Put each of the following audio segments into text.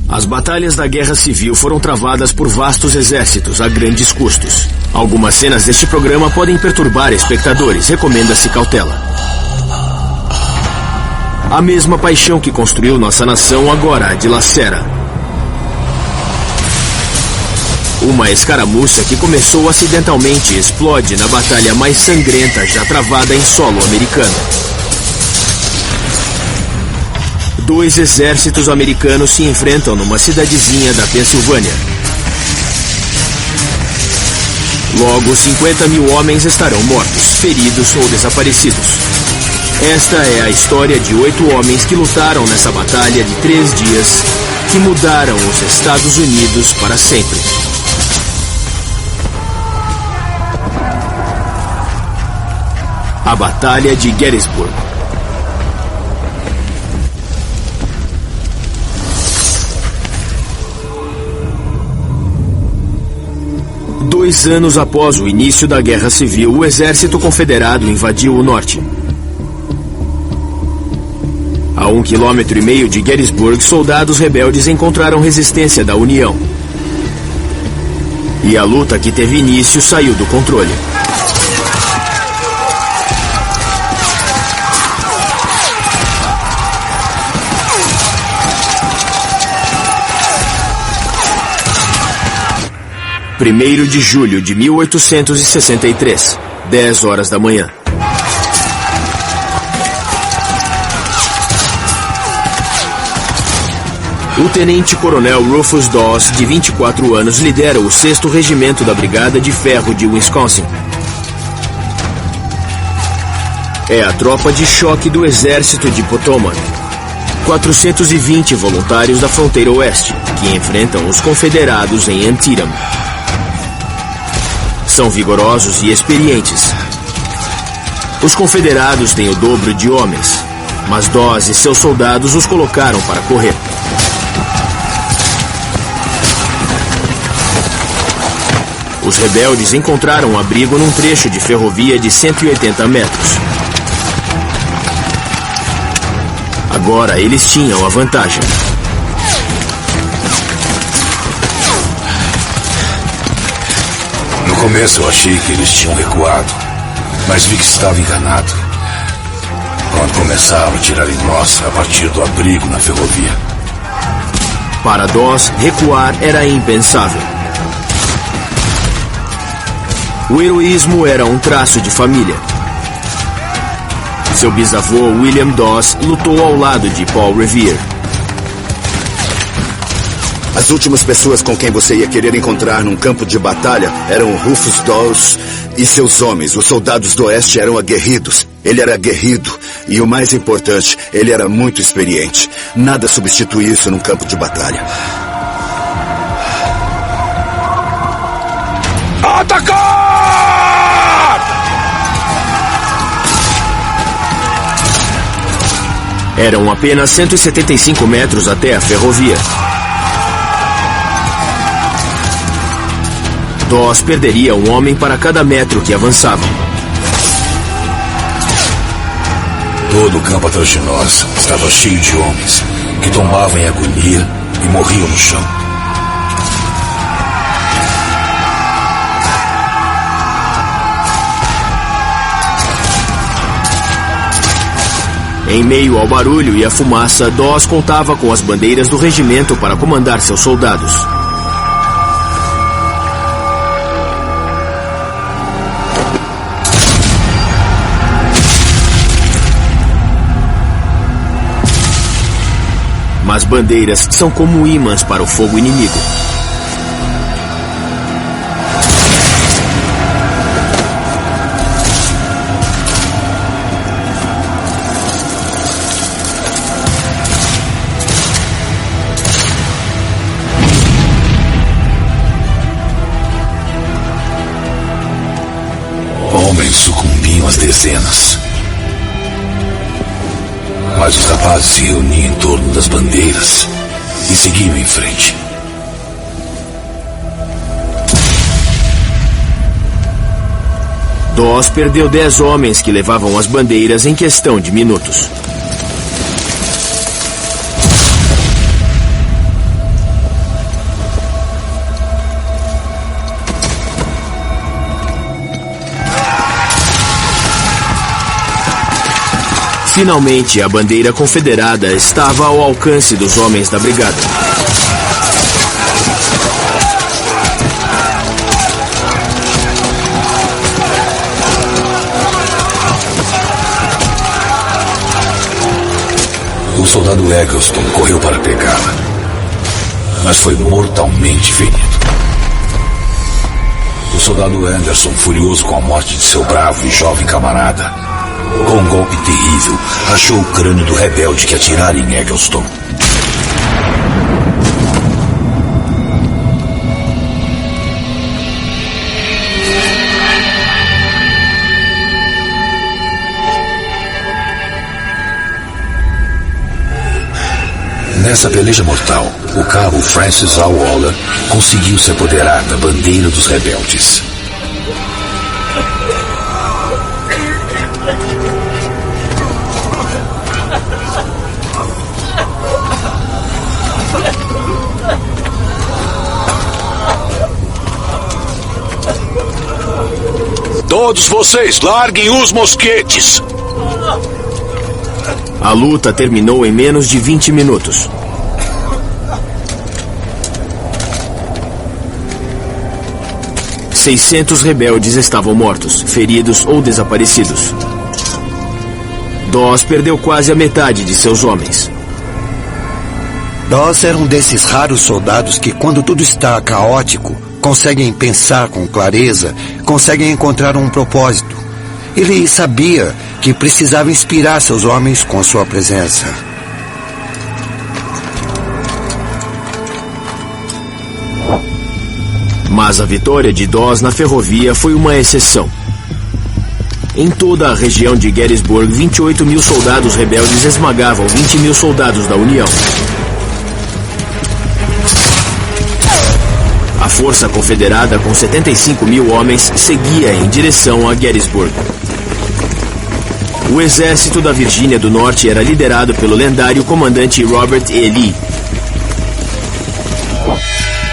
As batalhas da Guerra Civil foram travadas por vastos exércitos a grandes custos. Algumas cenas deste programa podem perturbar espectadores, recomenda-se cautela. A mesma paixão que construiu nossa nação agora a dilacera. Uma escaramuça que começou acidentalmente explode na batalha mais sangrenta já travada em solo americano. 2 exércitos americanos se enfrentam numa cidadezinha da Pensilvânia. Logo, 50 mil homens estarão mortos, feridos ou desaparecidos. Esta é a história de 8 homens que lutaram nessa batalha de 3 dias, que mudaram os Estados Unidos para sempre. A Batalha de Gettysburg. Dois anos após o início da Guerra Civil, o exército confederado invadiu o norte. A 1,5 km de Gettysburg, soldados rebeldes encontraram resistência da União. E a luta que teve início saiu do controle. Primeiro de julho de 1863, 10 horas da manhã. O tenente-coronel Rufus Dawes, de 24 anos, lidera o 6º Regimento da Brigada de Ferro de Wisconsin. É a tropa de choque do Exército de Potomac. 420 voluntários da fronteira oeste, que enfrentam os confederados em Antietam. São vigorosos e experientes. Os confederados têm o dobro de homens, mas Dawes e seus soldados os colocaram para correr. Os rebeldes encontraram abrigo num trecho de ferrovia de 180 metros. Agora eles tinham a vantagem. No começo eu achei que eles tinham recuado, mas vi que estava enganado. Quando começaram a tirar em nós a partir do abrigo na ferrovia. Para Dawes, recuar era impensável. O heroísmo era um traço de família. Seu bisavô, William Dawes, lutou ao lado de Paul Revere. As últimas pessoas com quem você ia querer encontrar num campo de batalha eram Rufus Dawes e seus homens. Os soldados do Oeste eram aguerridos. Ele era aguerrido e, o mais importante, ele era muito experiente. Nada substitui isso num campo de batalha. Atacar! Eram apenas 175 metros até a ferrovia. Dawes perderia um homem para cada metro que avançava. Todo o campo atrás de nós estava cheio de homens que tombavam em agonia e morriam no chão. Em meio ao barulho e à fumaça, Dawes contava com as bandeiras do regimento para comandar seus soldados. Mas bandeiras são como ímãs para o fogo inimigo. Homens sucumbiam às dezenas. Mas os rapazes se reuniam em torno das bandeiras e seguiam em frente. Dawes perdeu 10 homens que levavam as bandeiras em questão de minutos. Finalmente, a bandeira confederada estava ao alcance dos homens da brigada. O soldado Eggleston correu para pegá-la, mas foi mortalmente ferido. O soldado Anderson, furioso com a morte de seu bravo e jovem camarada, com um golpe terrível, achou o crânio do rebelde que atirara em Eggleston. Nessa peleja mortal, o cabo Francis A. Waller conseguiu se apoderar da bandeira dos rebeldes. Todos vocês, larguem os mosquetes! A luta terminou em menos de 20 minutos. ...600 rebeldes estavam mortos, feridos ou desaparecidos. Dawes perdeu quase a metade de seus homens. Dawes era um desses raros soldados que, quando tudo está caótico, conseguem pensar com clareza, conseguem encontrar um propósito. Ele sabia que precisava inspirar seus homens com sua presença. Mas a vitória de Dawes na ferrovia foi uma exceção. Em toda a região de Gettysburg, 28 mil soldados rebeldes esmagavam 20 mil soldados da União. A força confederada, com 75 mil homens, seguia em direção a Gettysburg. O exército da Virgínia do Norte era liderado pelo lendário comandante Robert E. Lee.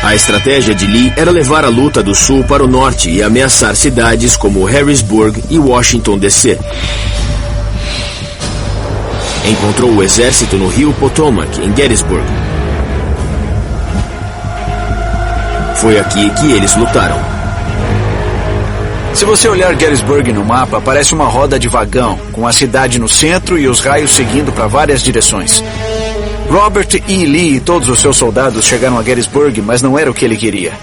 A estratégia de Lee era levar a luta do Sul para o norte e ameaçar cidades como Harrisburg e Washington, D.C. Encontrou o exército no rio Potomac, em Gettysburg. Foi aqui que eles lutaram. Se você olhar Gettysburg no mapa, parece uma roda de vagão, com a cidade no centro e os raios seguindo para várias direções. Robert E. Lee e todos os seus soldados chegaram a Gettysburg, mas não era o que ele queria.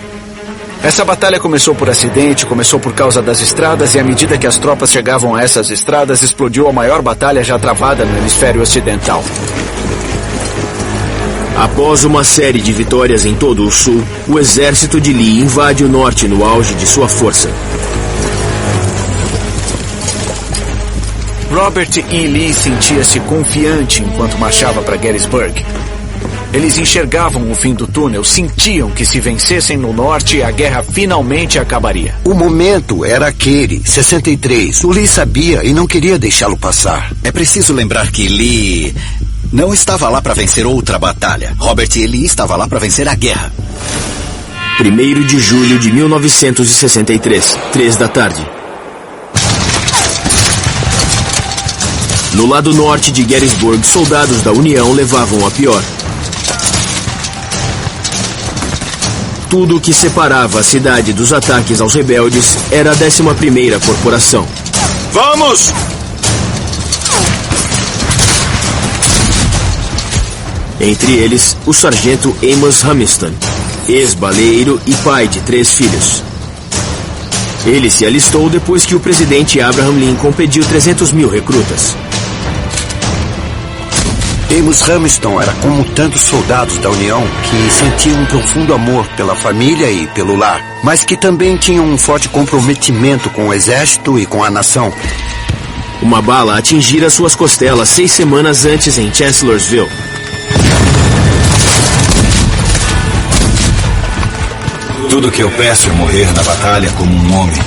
Essa batalha começou por acidente, começou por causa das estradas, e à medida que as tropas chegavam a essas estradas, explodiu a maior batalha já travada no hemisfério ocidental. Após uma série de vitórias em todo o sul, o exército de Lee invade o norte no auge de sua força. Robert E. Lee sentia-se confiante enquanto marchava para Gettysburg. Eles enxergavam o fim do túnel, sentiam que se vencessem no norte, a guerra finalmente acabaria. O momento era aquele, 63. O Lee sabia e não queria deixá-lo passar. É preciso lembrar que Lee não estava lá para vencer outra batalha. Robert E. Lee estava lá para vencer a guerra. 1º de julho de 1963, 3 da tarde. No lado norte de Gettysburg, soldados da União levavam a pior. Tudo o que separava a cidade dos ataques aos rebeldes era a 11ª Corporação. Vamos! Entre eles, o sargento Amos Humiston, ex-baleeiro e pai de 3 filhos. Ele se alistou depois que o presidente Abraham Lincoln pediu 300 mil recrutas. Amos Humiston era como tantos soldados da União que sentiam um profundo amor pela família e pelo lar, mas que também tinham um forte comprometimento com o exército e com a nação. Uma bala atingira suas costelas 6 semanas antes em Chancellorsville. Tudo o que eu peço é morrer na batalha como um homem.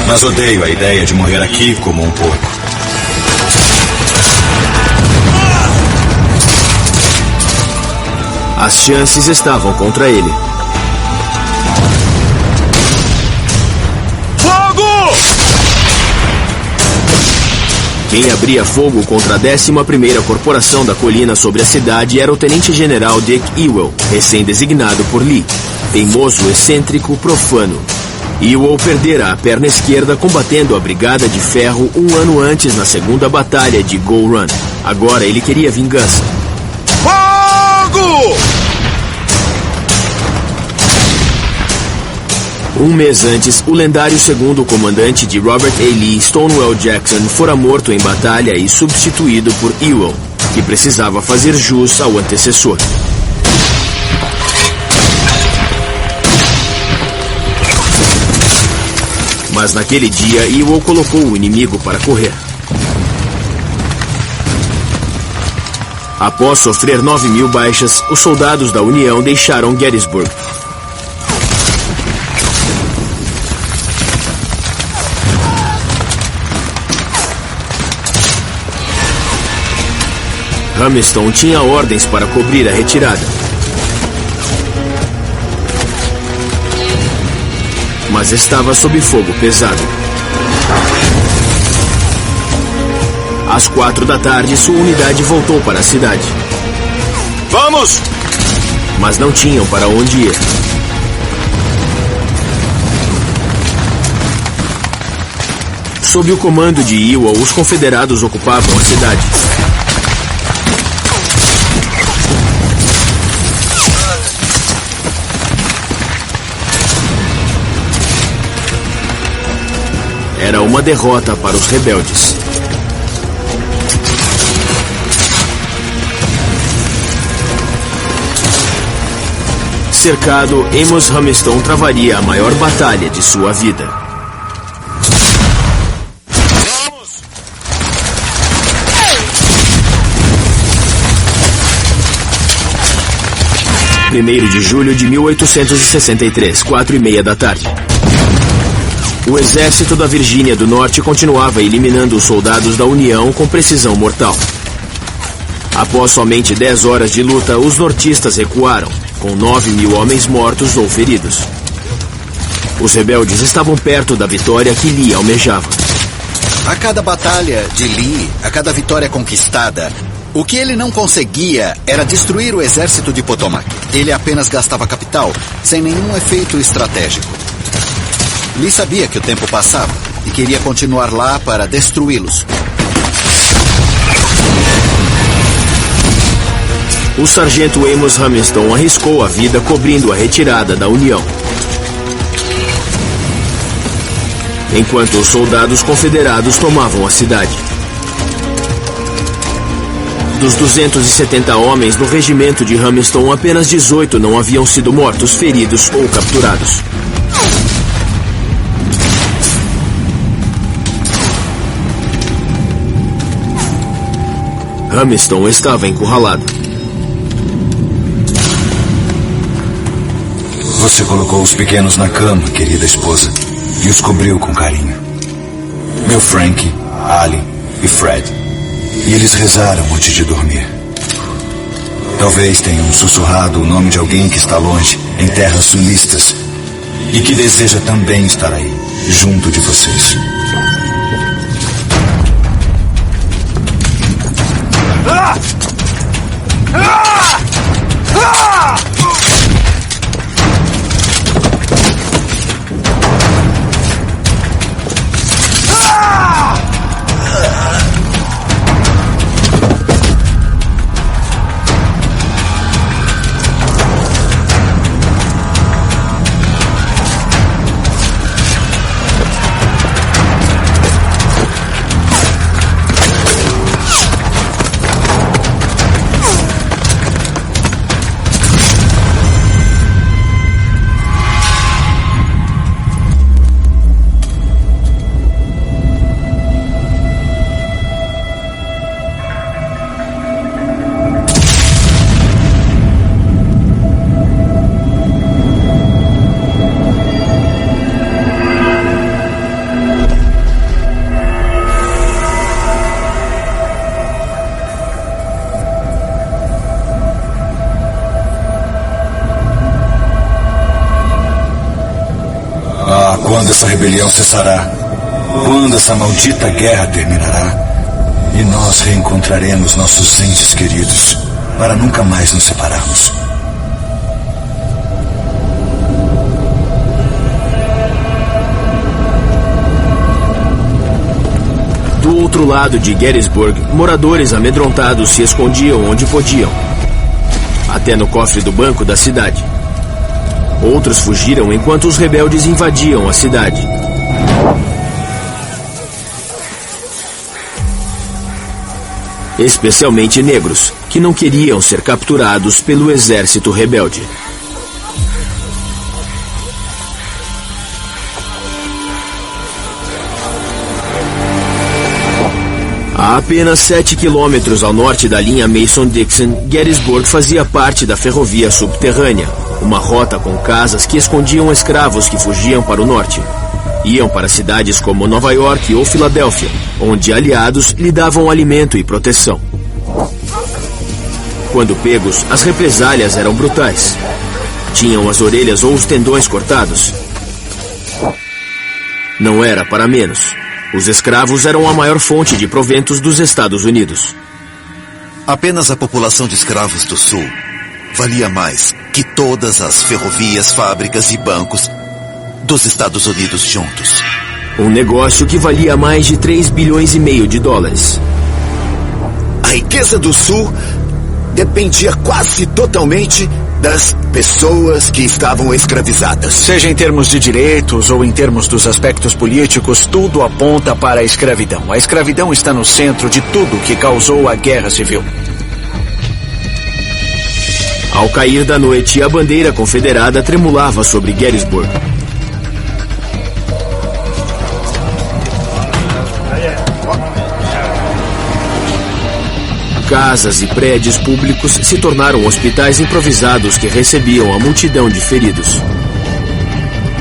Mas odeio a ideia de morrer aqui como um porco. As chances estavam contra ele. Fogo! Quem abria fogo contra a 11ª Corporação da Colina sobre a cidade era o Tenente-General Dick Ewell, recém-designado por Lee. Teimoso, excêntrico, profano. Ewell perdera a perna esquerda combatendo a Brigada de Ferro um ano antes na segunda batalha de Bull Run. Agora ele queria vingança. Fogo! Um mês antes, o lendário segundo comandante de Robert A. Lee, Stonewall Jackson, fora morto em batalha e substituído por Ewell, que precisava fazer jus ao antecessor. Mas naquele dia, Ewell colocou o inimigo para correr. Após sofrer 9.000 baixas, os soldados da União deixaram Gettysburg. Hamilton tinha ordens para cobrir a retirada. Mas estava sob fogo pesado. Às 4 da tarde, sua unidade voltou para a cidade. Vamos! Mas não tinham para onde ir. Sob o comando de Ewell, os confederados ocupavam a cidade. Era uma derrota para os rebeldes. Cercado, Amos Hamilton travaria a maior batalha de sua vida. Vamos! 1º de julho de 1863, 4:30 da tarde. O exército da Virgínia do Norte continuava eliminando os soldados da União com precisão mortal. Após somente 10 horas de luta, os nortistas recuaram, com 9.000 homens mortos ou feridos. Os rebeldes estavam perto da vitória que Lee almejava. A cada batalha de Lee, a cada vitória conquistada, o que ele não conseguia era destruir o exército de Potomac. Ele apenas gastava capital, sem nenhum efeito estratégico. Lee sabia que o tempo passava e queria continuar lá para destruí-los. O sargento Amos Hamilton arriscou a vida cobrindo a retirada da União. Enquanto os soldados confederados tomavam a cidade. Dos 270 homens do regimento de Hamilton, apenas 18 não haviam sido mortos, feridos ou capturados. Hamilton estava encurralado. Você colocou os pequenos na cama, querida esposa, e os cobriu com carinho. Meu Frank, Ali e Fred. E eles rezaram antes de dormir. Talvez tenham sussurrado o nome de alguém que está longe, em terras sulistas, e que deseja também estar aí, junto de vocês. Quando essa rebelião cessará? Quando essa maldita guerra terminará? E nós reencontraremos nossos entes queridos, para nunca mais nos separarmos. Do outro lado de Gettysburg, moradores amedrontados se escondiam onde podiam, até no cofre do banco da cidade. Outros fugiram enquanto os rebeldes invadiam a cidade. Especialmente negros, que não queriam ser capturados pelo exército rebelde. A apenas 7 quilômetros ao norte da linha Mason-Dixon, Gettysburg fazia parte da ferrovia subterrânea, uma rota com casas que escondiam escravos que fugiam para o norte. Iam para cidades como Nova York ou Filadélfia, onde aliados lhe davam alimento e proteção. Quando pegos, as represálias eram brutais. Tinham as orelhas ou os tendões cortados. Não era para menos. Os escravos eram a maior fonte de proventos dos Estados Unidos. Apenas a população de escravos do Sul valia mais que todas as ferrovias, fábricas e bancos dos Estados Unidos juntos. Um negócio que valia mais de 3 bilhões e meio de dólares. A riqueza do Sul dependia quase totalmente das pessoas que estavam escravizadas. Seja em termos de direitos ou em termos dos aspectos políticos, tudo aponta para a escravidão. A escravidão está no centro de tudo que causou a Guerra Civil. Ao cair da noite, a bandeira confederada tremulava sobre Gettysburg. Casas e prédios públicos se tornaram hospitais improvisados que recebiam a multidão de feridos.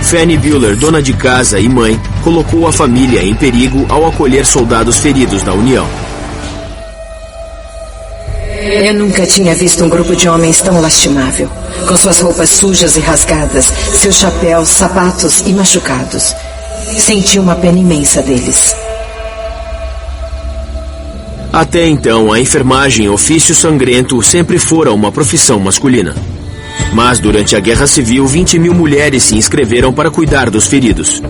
Fanny Bueller, dona de casa e mãe, colocou a família em perigo ao acolher soldados feridos da União. Eu nunca tinha visto um grupo de homens tão lastimável, com suas roupas sujas e rasgadas, seus chapéus, sapatos e machucados. Senti uma pena imensa deles. Até então, a enfermagem, ofício sangrento, sempre fora uma profissão masculina. Mas durante a Guerra Civil, 20 mil mulheres se inscreveram para cuidar dos feridos.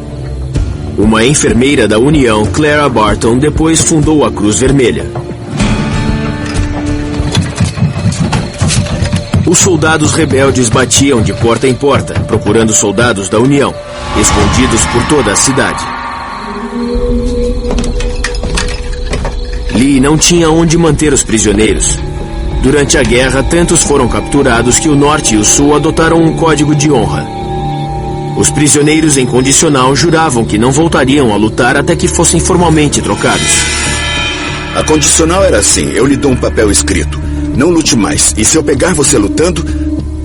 Uma enfermeira da União, Clara Barton, depois fundou a Cruz Vermelha. Os soldados rebeldes batiam de porta em porta, procurando soldados da União, escondidos por toda a cidade. Lee não tinha onde manter os prisioneiros. Durante a guerra, tantos foram capturados que o Norte e o Sul adotaram um código de honra. Os prisioneiros em condicional juravam que não voltariam a lutar até que fossem formalmente trocados. A condicional era assim: eu lhe dou um papel escrito: não lute mais, e se eu pegar você lutando,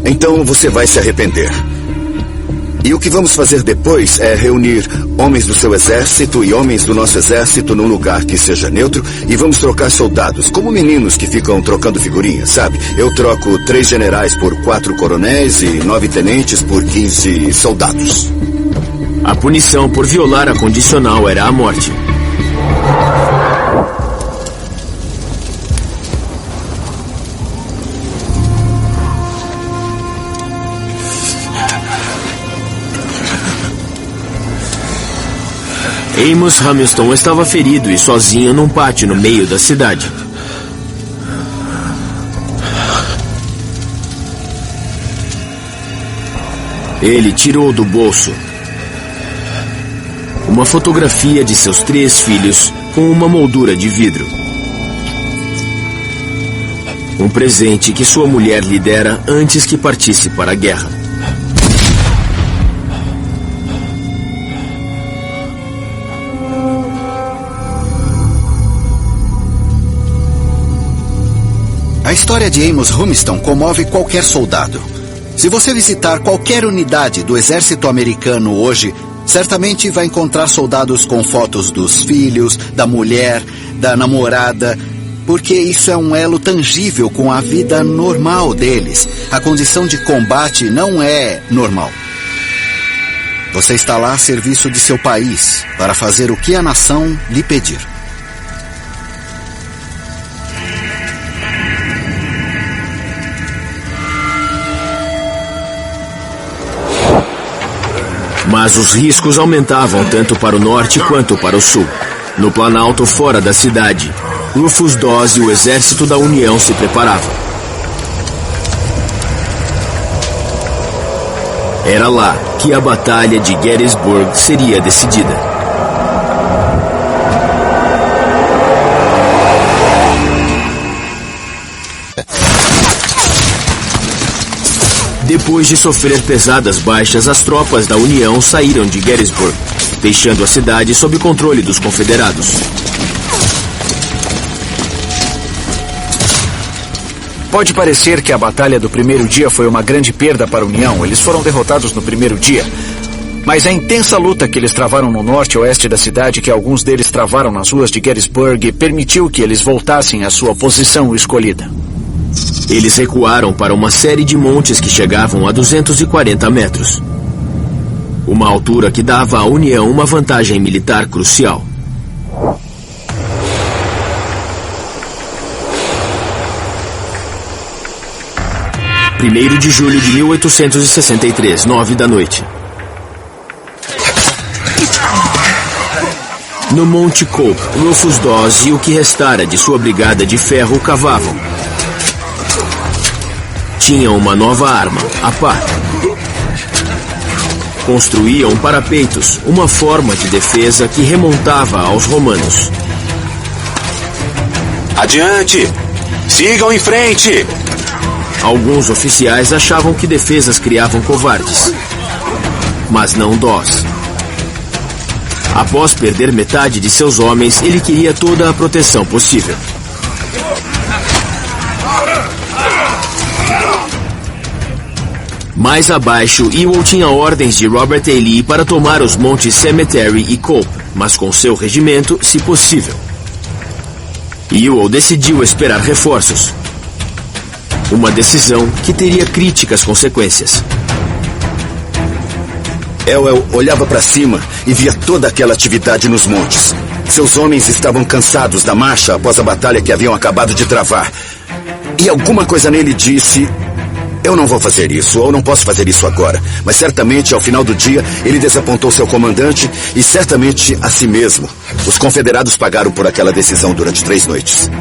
então você vai se arrepender. E o que vamos fazer depois é reunir homens do seu exército e homens do nosso exército num lugar que seja neutro e vamos trocar soldados, como meninos que ficam trocando figurinhas, sabe? Eu troco 3 generais por 4 coronéis e 9 tenentes por 15 soldados. A punição por violar a condicional era a morte. Amos Hamilton estava ferido e sozinho num pátio no meio da cidade. Ele tirou do bolso uma fotografia de seus 3 filhos com uma moldura de vidro. Um presente que sua mulher lhe dera antes que partisse para a guerra. A história de Amos Hamilton comove qualquer soldado. Se você visitar qualquer unidade do exército americano hoje, certamente vai encontrar soldados com fotos dos filhos, da mulher, da namorada, porque isso é um elo tangível com a vida normal deles. A condição de combate não é normal. Você está lá a serviço de seu país, para fazer o que a nação lhe pedir. Mas os riscos aumentavam tanto para o norte quanto para o sul. No planalto fora da cidade, Rufus Dawes e o exército da União se preparavam. Era lá que a Batalha de Gettysburg seria decidida. Depois de sofrer pesadas baixas, as tropas da União saíram de Gettysburg, deixando a cidade sob controle dos confederados. Pode parecer que a batalha do primeiro dia foi uma grande perda para a União. Eles foram derrotados no primeiro dia. Mas a intensa luta que eles travaram no norte e oeste da cidade, que alguns deles travaram nas ruas de Gettysburg, permitiu que eles voltassem à sua posição escolhida. Eles recuaram para uma série de montes que chegavam a 240 metros. Uma altura que dava à União uma vantagem militar crucial. Primeiro de julho de 1863, 9 da noite. No Monte Cope, Rufus Dawes e o que restara de sua brigada de ferro cavavam. Tinham uma nova arma, a pá. Construíam parapeitos, uma forma de defesa que remontava aos romanos. Adiante! Sigam em frente! Alguns oficiais achavam que defesas criavam covardes. Mas não Dawes. Após perder metade de seus homens, ele queria toda a proteção possível. Mais abaixo, Ewell tinha ordens de Robert E. Lee para tomar os montes Cemetery e Cope, mas com seu regimento, se possível. Ewell decidiu esperar reforços. Uma decisão que teria críticas consequências. Ewell olhava para cima e via toda aquela atividade nos montes. Seus homens estavam cansados da marcha após a batalha que haviam acabado de travar. E alguma coisa nele disse: eu não vou fazer isso, ou não posso fazer isso agora. Mas certamente, ao final do dia, ele desapontou seu comandante e certamente a si mesmo. Os confederados pagaram por aquela decisão durante 3 noites.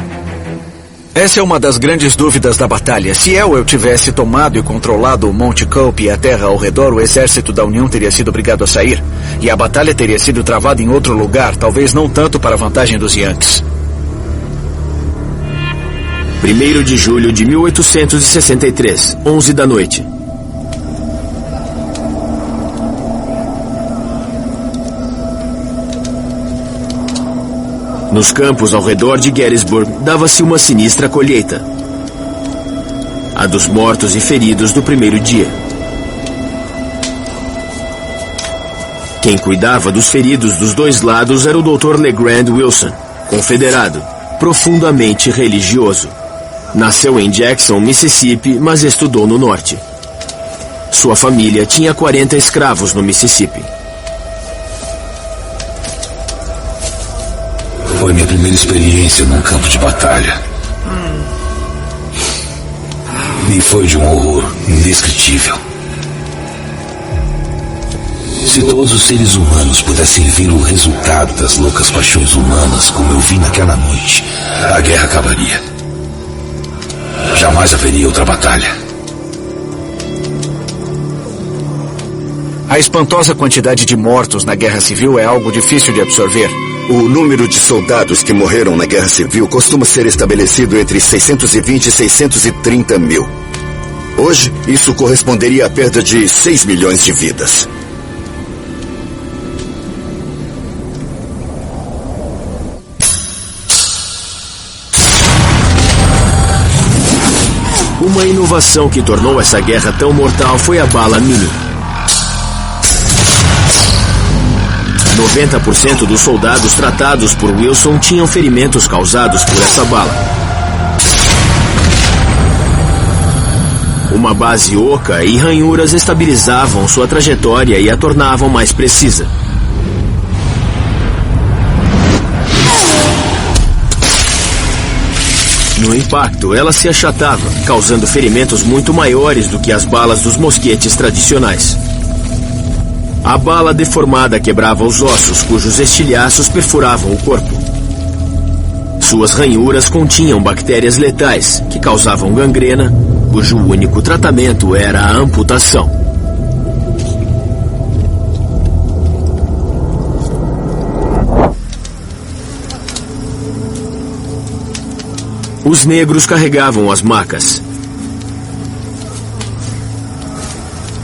Essa é uma das grandes dúvidas da batalha. Se Ewell tivesse tomado e controlado o Monte Cope e a terra ao redor, o exército da União teria sido obrigado a sair. E a batalha teria sido travada em outro lugar, talvez não tanto para a vantagem dos Yankees. 1º de julho de 1863, 11 da noite. Nos campos ao redor de Gettysburg, dava-se uma sinistra colheita. A dos mortos e feridos do primeiro dia. Quem cuidava dos feridos dos dois lados era o Dr. LeGrand Wilson, confederado, profundamente religioso. Nasceu em Jackson, Mississippi, mas estudou no norte. Sua família tinha 40 escravos no Mississippi. Foi minha primeira experiência num campo de batalha. E foi de um horror indescritível. Se todos os seres humanos pudessem ver o resultado das loucas paixões humanas como eu vi naquela noite, a guerra acabaria. Jamais haveria outra batalha. A espantosa quantidade de mortos na Guerra Civil é algo difícil de absorver. O número de soldados que morreram na Guerra Civil costuma ser estabelecido entre 620 e 630 mil. Hoje, isso corresponderia à perda de 6 milhões de vidas. Uma inovação que tornou essa guerra tão mortal foi a bala mini. 90% dos soldados tratados por Wilson tinham ferimentos causados por essa bala. Uma base oca e ranhuras estabilizavam sua trajetória e a tornavam mais precisa. No impacto, ela se achatava, causando ferimentos muito maiores do que as balas dos mosquetes tradicionais. A bala deformada quebrava os ossos, cujos estilhaços perfuravam o corpo. Suas ranhuras continham bactérias letais, que causavam gangrena, cujo único tratamento era a amputação. Os negros carregavam as macas.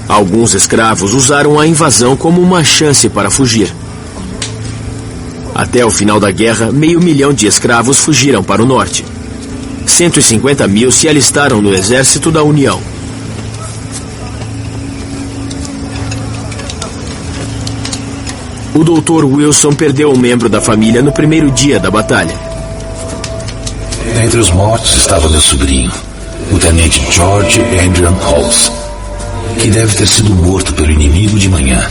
Alguns escravos usaram a invasão como uma chance para fugir. Até o final da guerra, 500 mil de escravos fugiram para o norte. 150 mil se alistaram no exército da União. O Dr. Wilson perdeu um membro da família no primeiro dia da batalha. Entre os mortos estava meu sobrinho, o tenente George Adrian Halls, que deve ter sido morto pelo inimigo de manhã.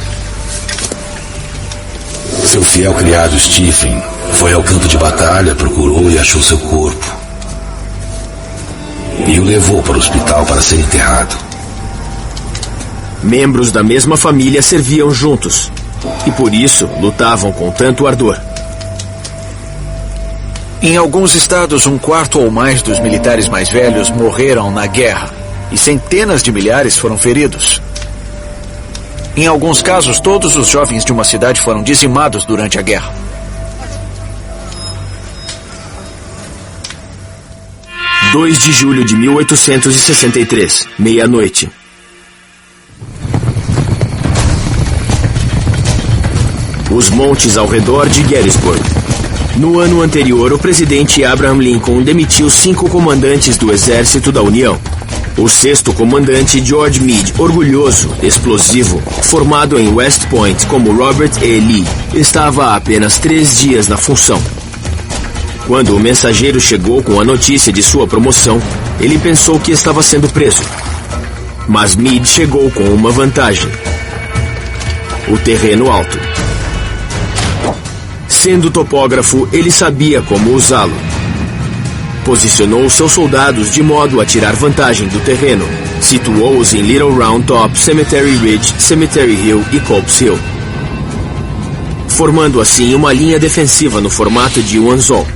Seu fiel criado Stephen foi ao campo de batalha, procurou e achou seu corpo. E o levou para o hospital para ser enterrado. Membros da mesma família serviam juntos, e por isso lutavam com tanto ardor. Em alguns estados, 1/4 ou mais dos militares mais velhos morreram na guerra, e centenas de milhares foram feridos. Em alguns casos, todos os jovens de uma cidade foram dizimados durante a guerra. – 2 de julho de 1863, meia-noite. Os montes ao redor de Gettysburg. No ano anterior, o presidente Abraham Lincoln demitiu 5 comandantes do Exército da União. O 6º comandante, George Meade, orgulhoso, explosivo, formado em West Point como Robert E. Lee, estava há apenas 3 dias na função. Quando o mensageiro chegou com a notícia de sua promoção, ele pensou que estava sendo preso. Mas Meade chegou com uma vantagem: o terreno alto. Sendo topógrafo, ele sabia como usá-lo. Posicionou seus soldados de modo a tirar vantagem do terreno. Situou-os em Little Round Top, Cemetery Ridge, Cemetery Hill e Culp's Hill, formando assim uma linha defensiva no formato de um anzol.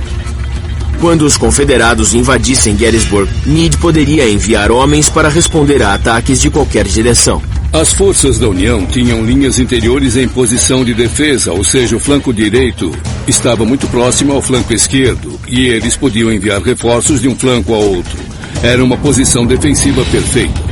Quando os confederados invadissem Gettysburg, Meade poderia enviar homens para responder a ataques de qualquer direção. As forças da União tinham linhas interiores em posição de defesa, ou seja, o flanco direito estava muito próximo ao flanco esquerdo e eles podiam enviar reforços de um flanco a outro. Era uma posição defensiva perfeita.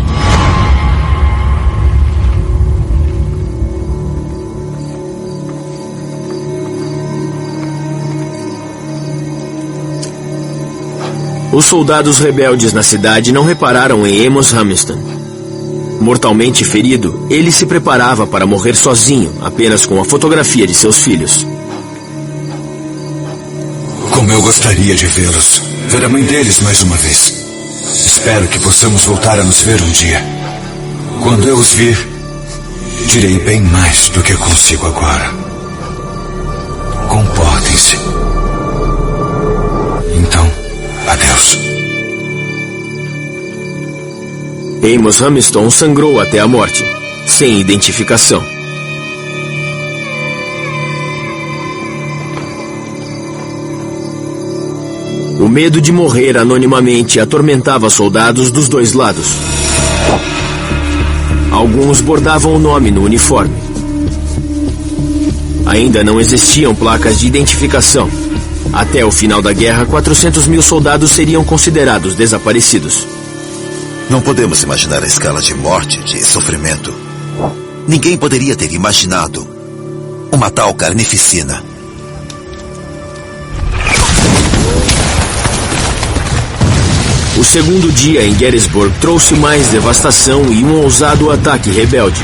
Os soldados rebeldes na cidade não repararam em Amos Hamilton. Mortalmente ferido, ele se preparava para morrer sozinho, apenas com a fotografia de seus filhos. Como eu gostaria de vê-los, ver a mãe deles mais uma vez. Espero que possamos voltar a nos ver um dia. Quando eu os vir, direi bem mais do que eu consigo agora. Comportem-se. Então, adeus. Amos Hamilton sangrou até a morte, sem identificação. O medo de morrer anonimamente atormentava soldados dos dois lados. Alguns bordavam o nome no uniforme. Ainda não existiam placas de identificação. Até o final da guerra, 400 mil soldados seriam considerados desaparecidos. Não podemos imaginar a escala de morte, de sofrimento. Ninguém poderia ter imaginado uma tal carnificina. O segundo dia em Gettysburg trouxe mais devastação e um ousado ataque rebelde.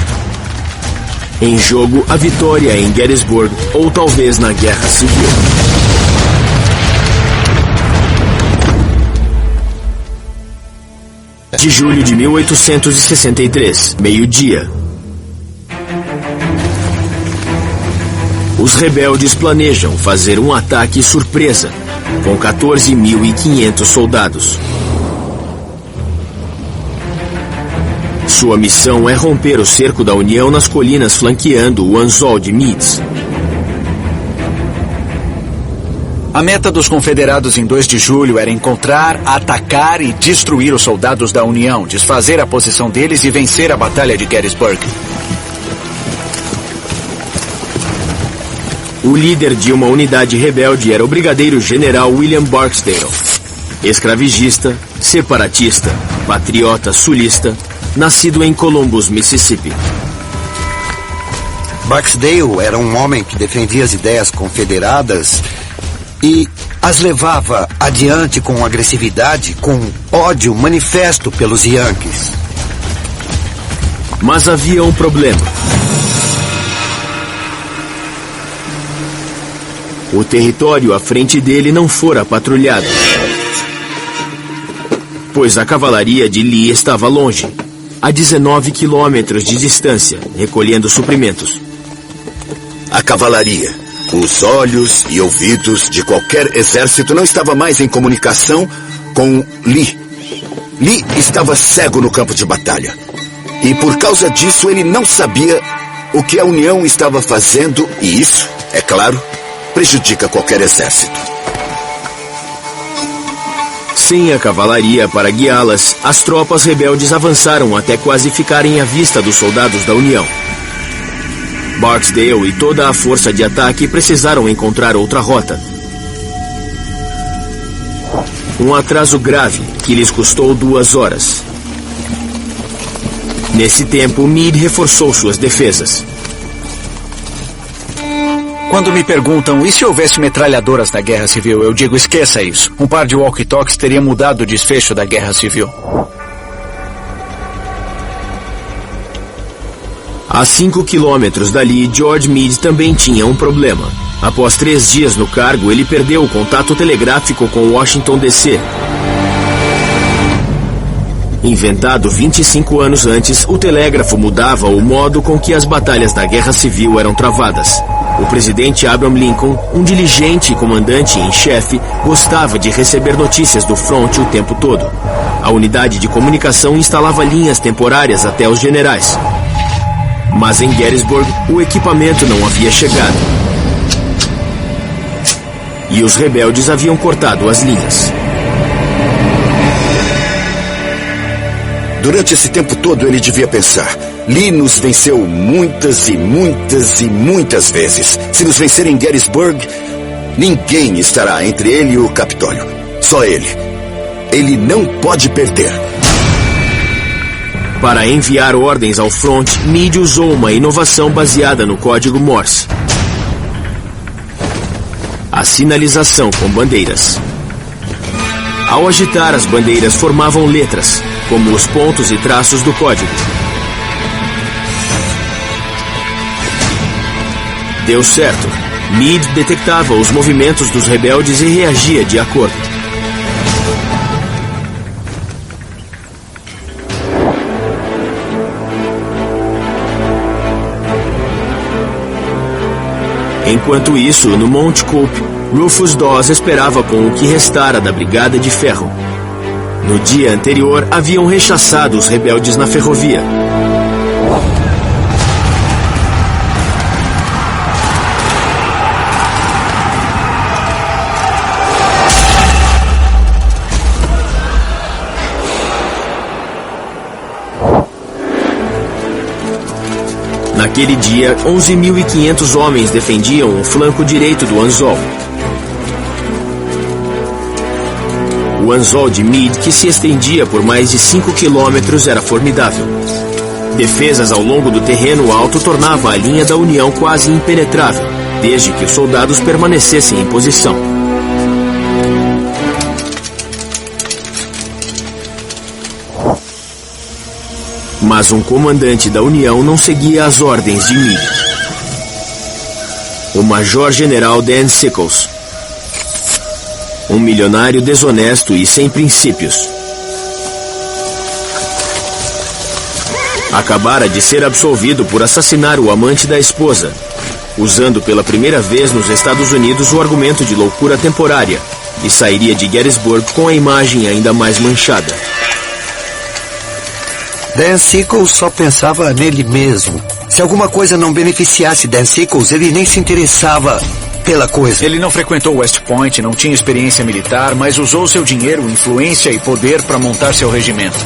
Em jogo, a vitória em Gettysburg ou talvez na Guerra Civil. De julho de 1863, meio-dia. Os rebeldes planejam fazer um ataque surpresa, com 14.500 soldados. Sua missão é romper o cerco da União nas colinas flanqueando o Anzol de Meade. A meta dos confederados em 2 de julho era encontrar, atacar e destruir os soldados da União, desfazer a posição deles e vencer a Batalha de Gettysburg. O líder de uma unidade rebelde era o brigadeiro-general William Barksdale. Escravagista, separatista, patriota sulista, nascido em Columbus, Mississippi. Barksdale era um homem que defendia as ideias confederadas e as levava adiante com agressividade, com ódio manifesto pelos Yankees. Mas havia um problema. O território à frente dele não fora patrulhado, pois a cavalaria de Lee estava longe, a 19 quilômetros de distância, recolhendo suprimentos. A cavalaria, os olhos e ouvidos de qualquer exército não estava mais em comunicação com Lee. Lee estava cego no campo de batalha. E por causa disso ele não sabia o que a União estava fazendo, e isso, é claro, prejudica qualquer exército. Sem a cavalaria para guiá-las, as tropas rebeldes avançaram até quase ficarem à vista dos soldados da União. Barksdale e toda a força de ataque precisaram encontrar outra rota. Um atraso grave que lhes custou 2 horas. Nesse tempo, Meade reforçou suas defesas. Quando me perguntam, e se houvesse metralhadoras na Guerra Civil, eu digo, esqueça isso. Um par de walkie-talkies teria mudado o desfecho da Guerra Civil. A 5 quilômetros dali, George Meade também tinha um problema. Após 3 dias no cargo, ele perdeu o contato telegráfico com Washington, D.C. Inventado 25 anos antes, o telégrafo mudava o modo com que as batalhas da Guerra Civil eram travadas. O presidente Abraham Lincoln, um diligente comandante em chefe, gostava de receber notícias do fronte o tempo todo. A unidade de comunicação instalava linhas temporárias até os generais. Mas em Gettysburg, o equipamento não havia chegado. E os rebeldes haviam cortado as linhas. Durante esse tempo todo ele devia pensar: Lee nos venceu muitas e muitas e muitas vezes. Se nos vencer em Gettysburg, ninguém estará entre ele e o Capitólio. Só ele. Ele não pode perder. Para enviar ordens ao fronte, Meade usou uma inovação baseada no código Morse. A sinalização com bandeiras. Ao agitar as bandeiras, formavam letras, como os pontos e traços do código. Deu certo. Meade detectava os movimentos dos rebeldes e reagia de acordo. Enquanto isso, no Monte Cope, Rufus Dawes esperava com o que restara da Brigada de Ferro. No dia anterior, haviam rechaçado os rebeldes na ferrovia. Naquele dia, 11.500 homens defendiam o flanco direito do Anzol. O Anzol de Meade, que se estendia por mais de 5 quilômetros, era formidável. Defesas ao longo do terreno alto tornavam a linha da União quase impenetrável, desde que os soldados permanecessem em posição. Mas um comandante da União não seguia as ordens de Meade. O Major-General Dan Sickles. Um milionário desonesto e sem princípios. Acabara de ser absolvido por assassinar o amante da esposa, usando pela primeira vez nos Estados Unidos o argumento de loucura temporária, e sairia de Gettysburg com a imagem ainda mais manchada. Dan Sickles só pensava nele mesmo. Se alguma coisa não beneficiasse Dan Sickles, ele nem se interessava pela coisa. Ele não frequentou West Point, não tinha experiência militar, mas usou seu dinheiro, influência e poder para montar seu regimento.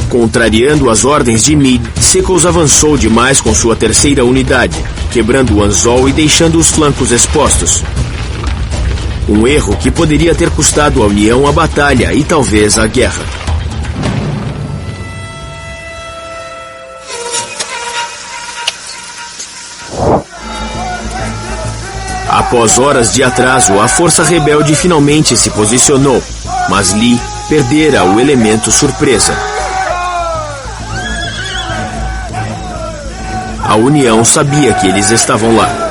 Contrariando as ordens de Meade, Sickles avançou demais com sua terceira unidade, quebrando o anzol e deixando os flancos expostos. Um erro que poderia ter custado à União a batalha e talvez a guerra. Após horas de atraso, a força rebelde finalmente se posicionou, mas Lee perdera o elemento surpresa. A União sabia que eles estavam lá. –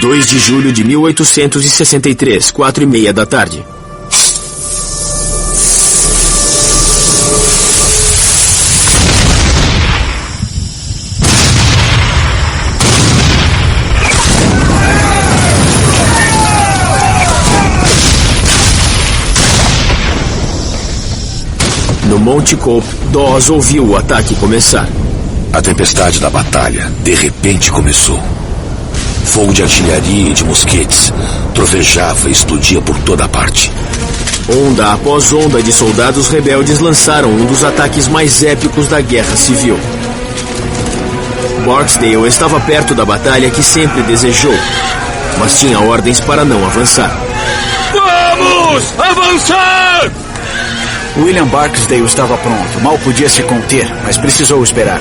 2 de julho de 1863, 4:30 da tarde. No Monte Cope, Dawes ouviu o ataque começar. A tempestade da batalha, de repente, começou. Fogo de artilharia e de mosquetes trovejava e explodia por toda parte. Onda após onda de soldados rebeldes lançaram um dos ataques mais épicos da Guerra Civil. Barksdale estava perto da batalha que sempre desejou, mas tinha ordens para não avançar. Vamos avançar! William Barksdale estava pronto, mal podia se conter, mas precisou esperar.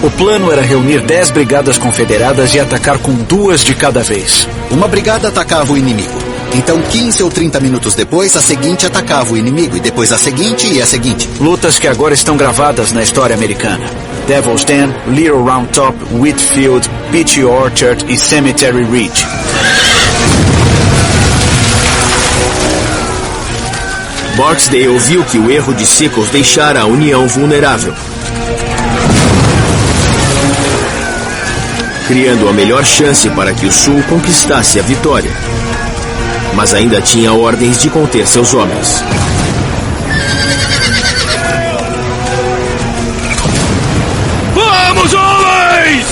O plano era reunir 10 brigadas confederadas e atacar com 2 de cada vez. Uma brigada atacava o inimigo. Então 15 ou 30 minutos depois, a seguinte atacava o inimigo, e depois a seguinte e a seguinte. Lutas que agora estão gravadas na história americana. Devil's Den, Little Round Top, Whitfield, Peachy Orchard e Cemetery Ridge. Barksdale viu que o erro de Sickles deixara a União vulnerável, criando a melhor chance para que o Sul conquistasse a vitória. Mas ainda tinha ordens de conter seus homens. Vamos, homens!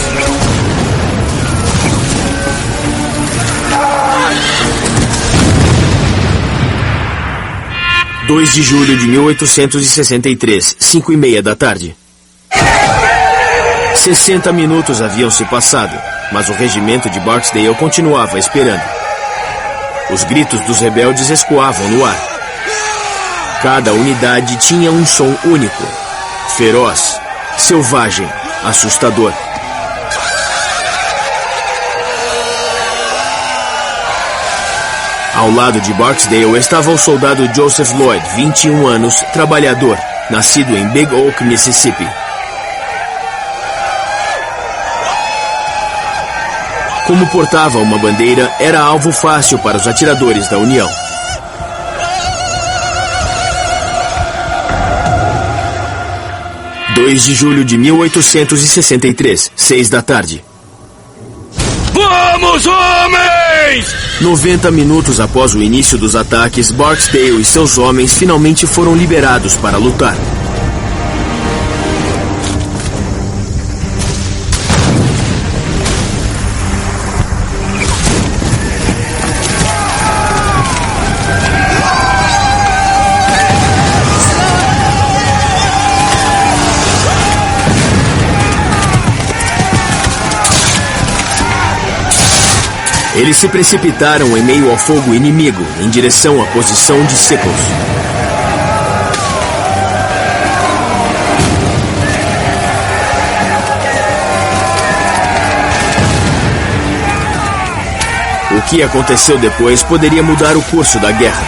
– 2 de julho de 1863, 5:30 da tarde. 60 minutos haviam se passado, mas o regimento de Barksdale continuava esperando. Os gritos dos rebeldes ecoavam no ar. Cada unidade tinha um som único, feroz, selvagem, assustador. Ao lado de Barksdale estava o soldado Joseph Lloyd, 21 anos, trabalhador, nascido em Big Oak, Mississippi. Como portava uma bandeira, era alvo fácil para os atiradores da União. – 2 de julho de 1863, 6 da tarde. Vamos, homens! 90 minutos após o início dos ataques, Barksdale e seus homens finalmente foram liberados para lutar. Eles se precipitaram em meio ao fogo inimigo, em direção à posição de Sickles. O que aconteceu depois poderia mudar o curso da guerra.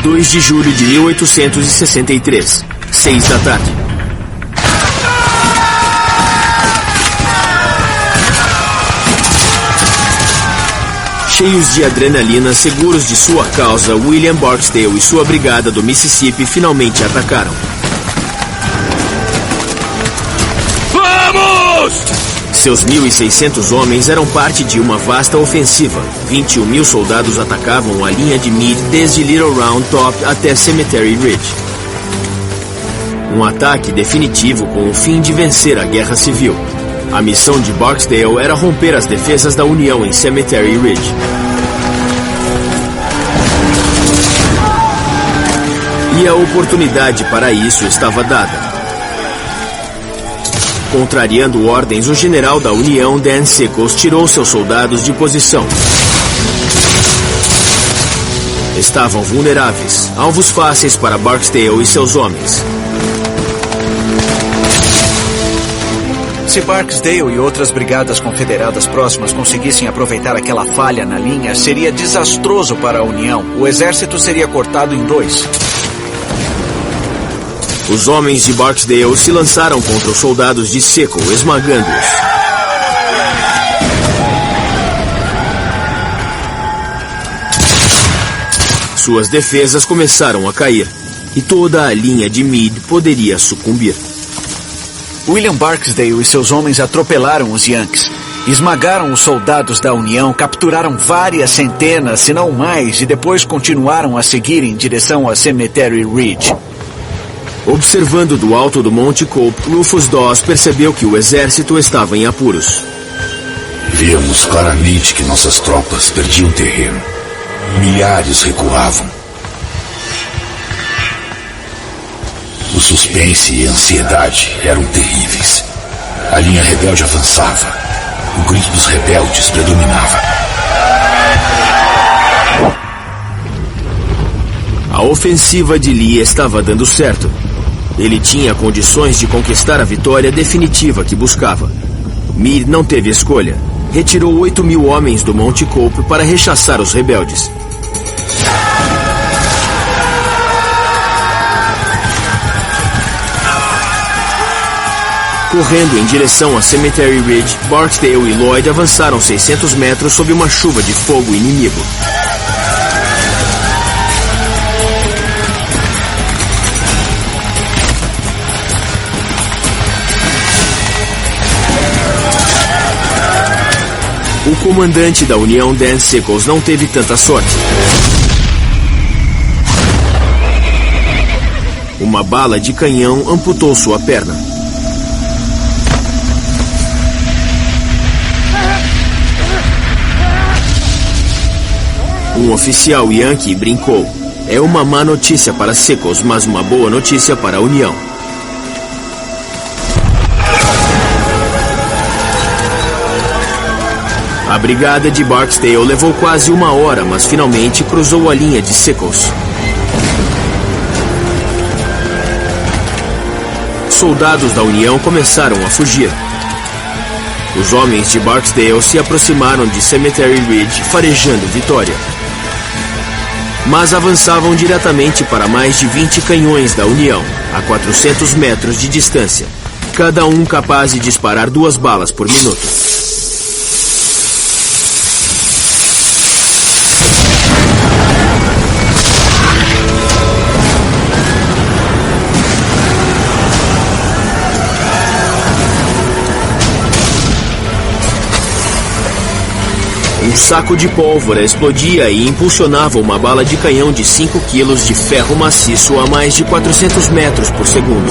2 de julho de 1863, 6 da tarde. Cheios de adrenalina, seguros de sua causa, William Barksdale e sua brigada do Mississippi finalmente atacaram. Vamos! Seus 1.600 homens eram parte de uma vasta ofensiva. 21 mil soldados atacavam a linha de Meade desde Little Round Top até Cemetery Ridge. Um ataque definitivo com o fim de vencer a Guerra Civil. A missão de Barksdale era romper as defesas da União em Cemetery Ridge. E a oportunidade para isso estava dada. Contrariando ordens, o general da União, Dan Sickles, tirou seus soldados de posição. Estavam vulneráveis, alvos fáceis para Barksdale e seus homens. Se Barksdale e outras brigadas confederadas próximas conseguissem aproveitar aquela falha na linha, seria desastroso para a União. O exército seria cortado em 2. Os homens de Barksdale se lançaram contra os soldados de Sickles, esmagando-os. Suas defesas começaram a cair, e toda a linha de Meade poderia sucumbir. William Barksdale e seus homens atropelaram os Yankees. Esmagaram os soldados da União, capturaram várias centenas, se não mais, e depois continuaram a seguir em direção a Cemetery Ridge. Observando do alto do Monte Cope, Rufus Dawes percebeu que o exército estava em apuros. Víamos claramente que nossas tropas perdiam terreno. Milhares recuavam. O suspense e a ansiedade eram terríveis. A linha rebelde avançava. O grito dos rebeldes predominava. A ofensiva de Lee estava dando certo. Ele tinha condições de conquistar a vitória definitiva que buscava. Meade não teve escolha. Retirou 8 mil homens do Monte Cope para rechaçar os rebeldes. Correndo em direção a Cemetery Ridge, Barksdale e Lloyd avançaram 600 metros sob uma chuva de fogo inimigo. O comandante da União, Dan Sickles, não teve tanta sorte. Uma bala de canhão amputou sua perna. Um oficial Yankee brincou. É uma má notícia para Sickles, mas uma boa notícia para a União. A brigada de Barksdale levou quase 1 hora, mas finalmente cruzou a linha de Sickles. Soldados da União começaram a fugir. Os homens de Barksdale se aproximaram de Cemetery Ridge, farejando vitória. Mas avançavam diretamente para mais de 20 canhões da União, a 400 metros de distância, cada um capaz de disparar 2 balas por minuto. Um saco de pólvora explodia e impulsionava uma bala de canhão de 5 quilos de ferro maciço a mais de 400 metros por segundo.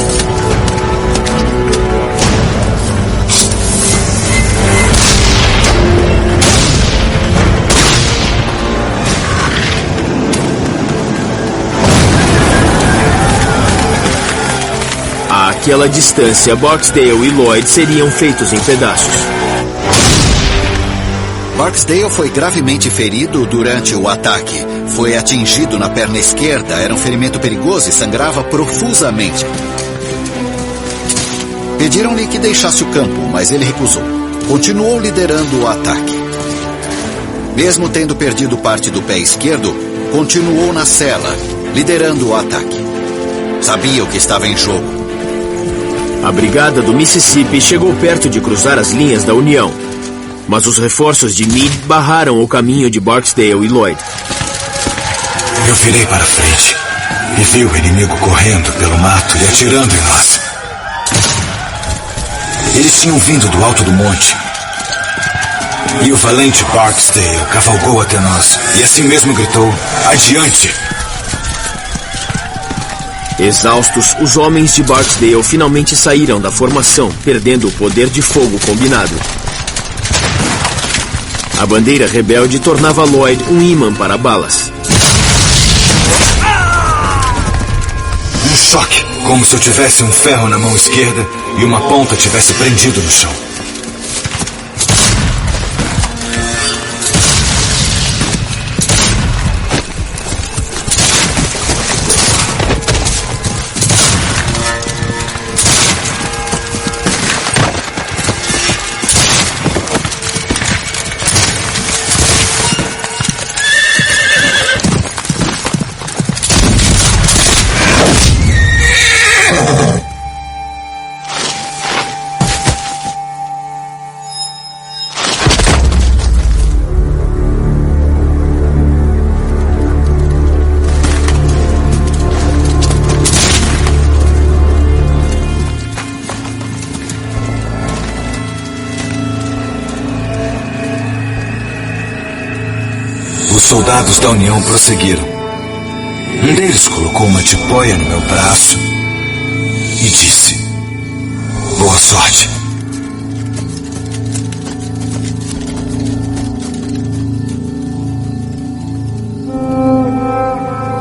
Àquela distância, Barksdale e Lloyd seriam feitos em pedaços. Barksdale foi gravemente ferido durante o ataque. Foi atingido na perna esquerda, era um ferimento perigoso e sangrava profusamente. Pediram-lhe que deixasse o campo, mas ele recusou. Continuou liderando o ataque. Mesmo tendo perdido parte do pé esquerdo, continuou na cela liderando o ataque. Sabia o que estava em jogo. A brigada do Mississippi chegou perto de cruzar as linhas da União, mas os reforços de Meade barraram o caminho de Barksdale e Lloyd. Eu virei para frente e vi o inimigo correndo pelo mato e atirando em nós. Eles tinham vindo do alto do monte. E o valente Barksdale cavalgou até nós e assim mesmo gritou: "Adiante!" Exaustos, os homens de Barksdale finalmente saíram da formação, perdendo o poder de fogo combinado. A bandeira rebelde tornava Lloyd um ímã para balas. Um choque, como se eu tivesse um ferro na mão esquerda e uma ponta tivesse prendido no chão. Os soldados da União prosseguiram. Um deles colocou uma tipóia no meu braço e disse: "Boa sorte."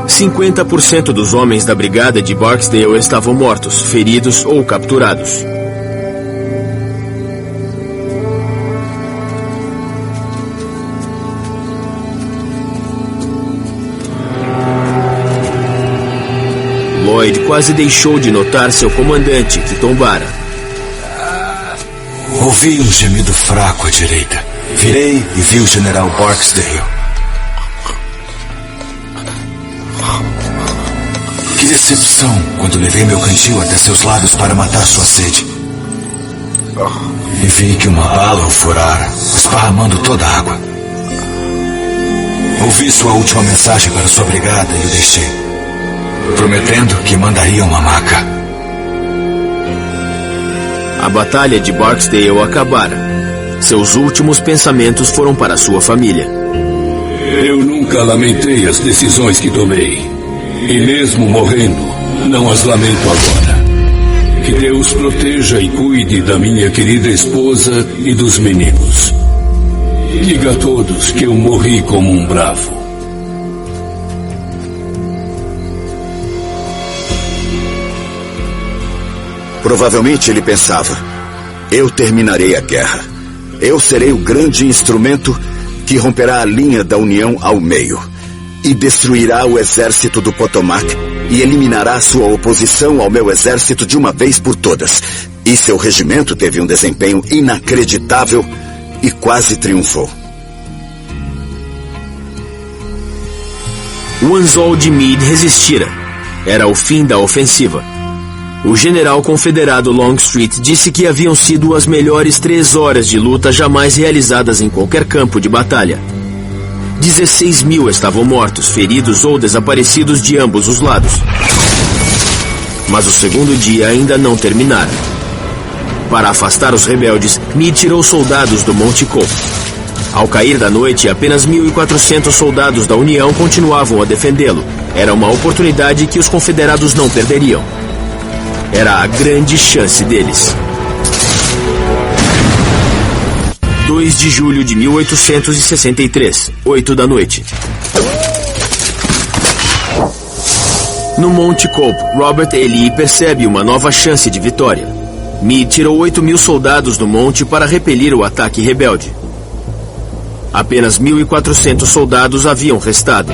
%50 dos homens da brigada de Barksdale estavam mortos, feridos ou capturados. Lloyd quase deixou de notar seu comandante, que tombara. Ouvi um gemido fraco à direita. Virei e vi o general Barksdale. Que decepção quando levei meu cantil até seus lábios para matar sua sede. E vi que uma bala o furara, esparramando toda a água. Ouvi sua última mensagem para sua brigada e o deixei, prometendo que mandaria uma maca. A batalha de Barksdale acabara. Seus últimos pensamentos foram para sua família. Eu nunca lamentei as decisões que tomei. E mesmo morrendo, não as lamento agora. Que Deus proteja e cuide da minha querida esposa e dos meninos. Diga a todos que eu morri como um bravo. Provavelmente ele pensava: eu terminarei a guerra. Eu serei o grande instrumento que romperá a linha da União ao meio e destruirá o exército do Potomac e eliminará sua oposição ao meu exército de uma vez por todas. E seu regimento teve um desempenho inacreditável e quase triunfou. O anzol de Meade resistira. Era o fim da ofensiva. O general confederado Longstreet disse que haviam sido as melhores 3 horas de luta jamais realizadas em qualquer campo de batalha. 16 mil estavam mortos, feridos ou desaparecidos de ambos os lados. Mas o segundo dia ainda não terminara. Para afastar os rebeldes, Meade tirou soldados do Monte Cope. Ao cair da noite, apenas 1.400 soldados da União continuavam a defendê-lo. Era uma oportunidade que os confederados não perderiam. Era a grande chance deles. 2 de julho de 1863, 8 da noite. No Monte Cope, Robert E. Lee percebe uma nova chance de vitória. Meade tirou 8.000 soldados do monte para repelir o ataque rebelde. Apenas 1.400 soldados haviam restado.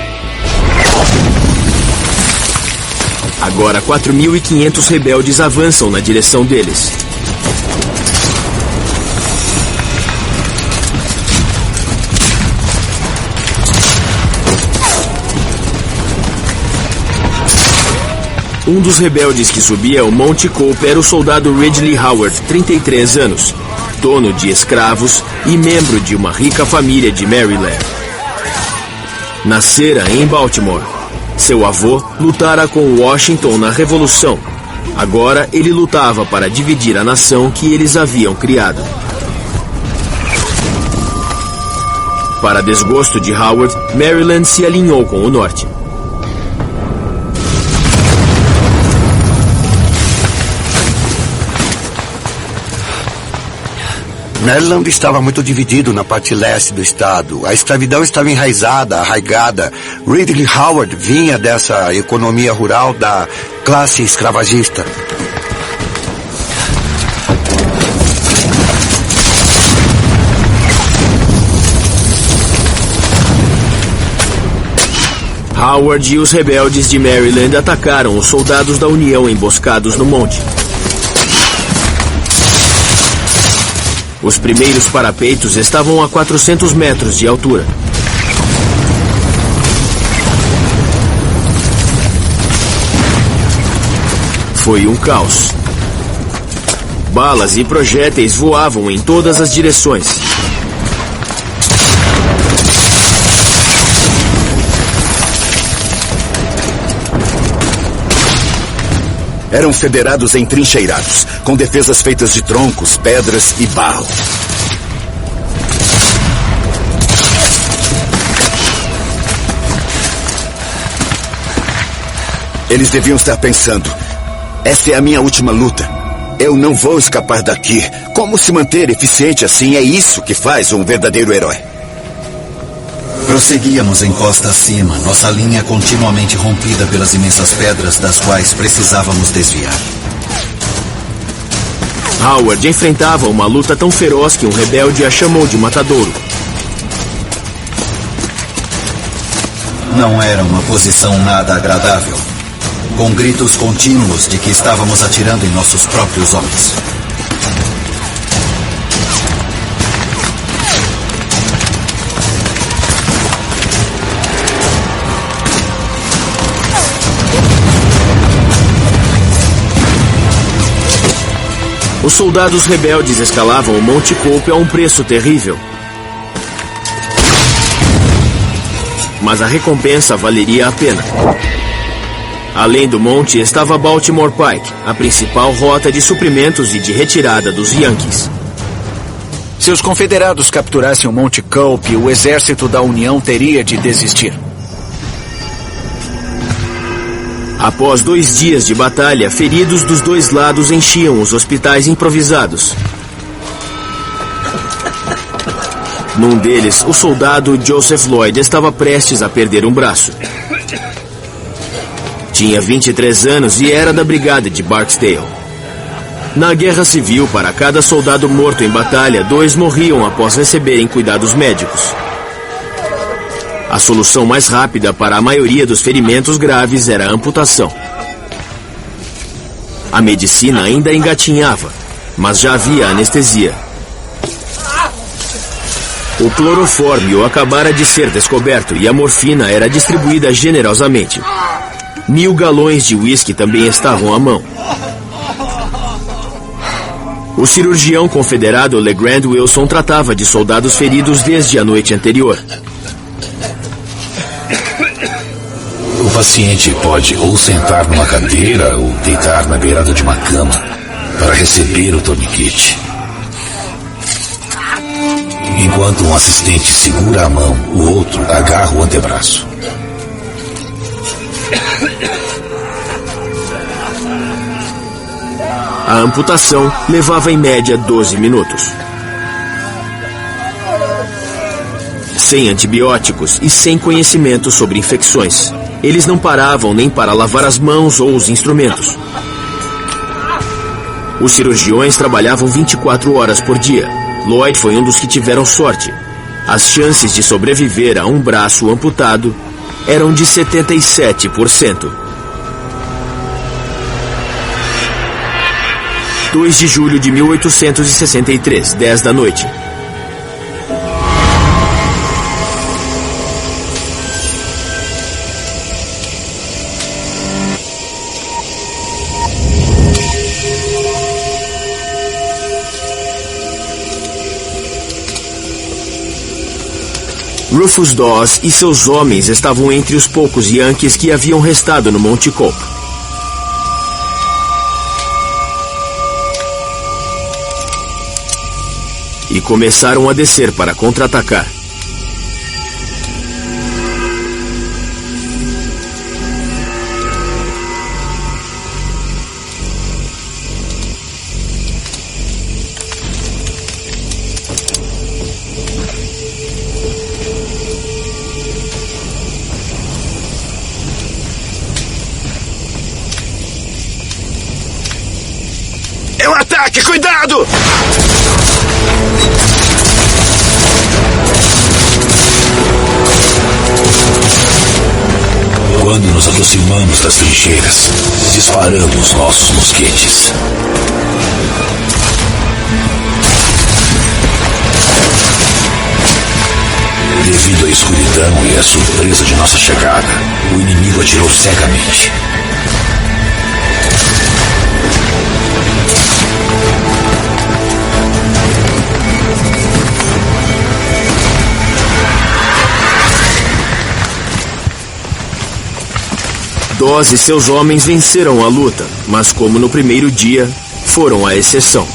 Agora 4.500 rebeldes avançam na direção deles. Um dos rebeldes que subia o Monte Cope era o soldado Ridley Howard, 33 anos, dono de escravos e membro de uma rica família de Maryland. Nascera em Baltimore. Seu avô lutara com Washington na Revolução. Agora ele lutava para dividir a nação que eles haviam criado. Para desgosto de Howard, Maryland se alinhou com o Norte. Maryland estava muito dividido na parte leste do estado. A escravidão estava enraizada, arraigada. Ridley Howard vinha dessa economia rural da classe escravagista. Howard e os rebeldes de Maryland atacaram os soldados da União emboscados no monte. Os primeiros parapeitos estavam a 400 metros de altura. Foi um caos. Balas e projéteis voavam em todas as direções. Eram federados entrincheirados, com defesas feitas de troncos, pedras e barro. Eles deviam estar pensando: esta é a minha última luta. Eu não vou escapar daqui. Como se manter eficiente assim é isso que faz um verdadeiro herói. Prosseguíamos em costa acima, nossa linha continuamente rompida pelas imensas pedras das quais precisávamos desviar. Howard enfrentava uma luta tão feroz que um rebelde a chamou de matadouro. Não era uma posição nada agradável, com gritos contínuos de que estávamos atirando em nossos próprios homens. Os soldados rebeldes escalavam o Monte Cope a um preço terrível. Mas a recompensa valeria a pena. Além do monte estava Baltimore Pike, a principal rota de suprimentos e de retirada dos Yankees. Se os confederados capturassem o Monte Cope, o exército da União teria de desistir. Após 2 dias de batalha, feridos dos dois lados enchiam os hospitais improvisados. Num deles, o soldado Joseph Lloyd estava prestes a perder um braço. Tinha 23 anos e era da brigada de Barksdale. Na Guerra Civil, para cada soldado morto em batalha, 2 morriam após receberem cuidados médicos. A solução mais rápida para a maioria dos ferimentos graves era a amputação. A medicina ainda engatinhava, mas já havia anestesia. O clorofórmio acabara de ser descoberto e a morfina era distribuída generosamente. 1000 galões de uísque também estavam à mão. O cirurgião confederado LeGrand Wilson tratava de soldados feridos desde a noite anterior. O paciente pode ou sentar numa cadeira ou deitar na beirada de uma cama para receber o torniquete. Enquanto um assistente segura a mão, o outro agarra o antebraço. A amputação levava em média 12 minutos. Sem antibióticos e sem conhecimento sobre infecções, eles não paravam nem para lavar as mãos ou os instrumentos. Os cirurgiões trabalhavam 24 horas por dia. Lloyd foi um dos que tiveram sorte. As chances de sobreviver a um braço amputado eram de 77%. 2 de julho de 1863, 10 da noite. Rufus Dawes e seus homens estavam entre os poucos Yankees que haviam restado no Monte Cope. E começaram a descer para contra-atacar. É um ataque! Cuidado! Quando nos aproximamos das trincheiras, disparamos nossos mosquetes. Devido à escuridão e à surpresa de nossa chegada, o inimigo atirou cegamente. Dawes e seus homens venceram a luta, mas como no primeiro dia, foram a exceção.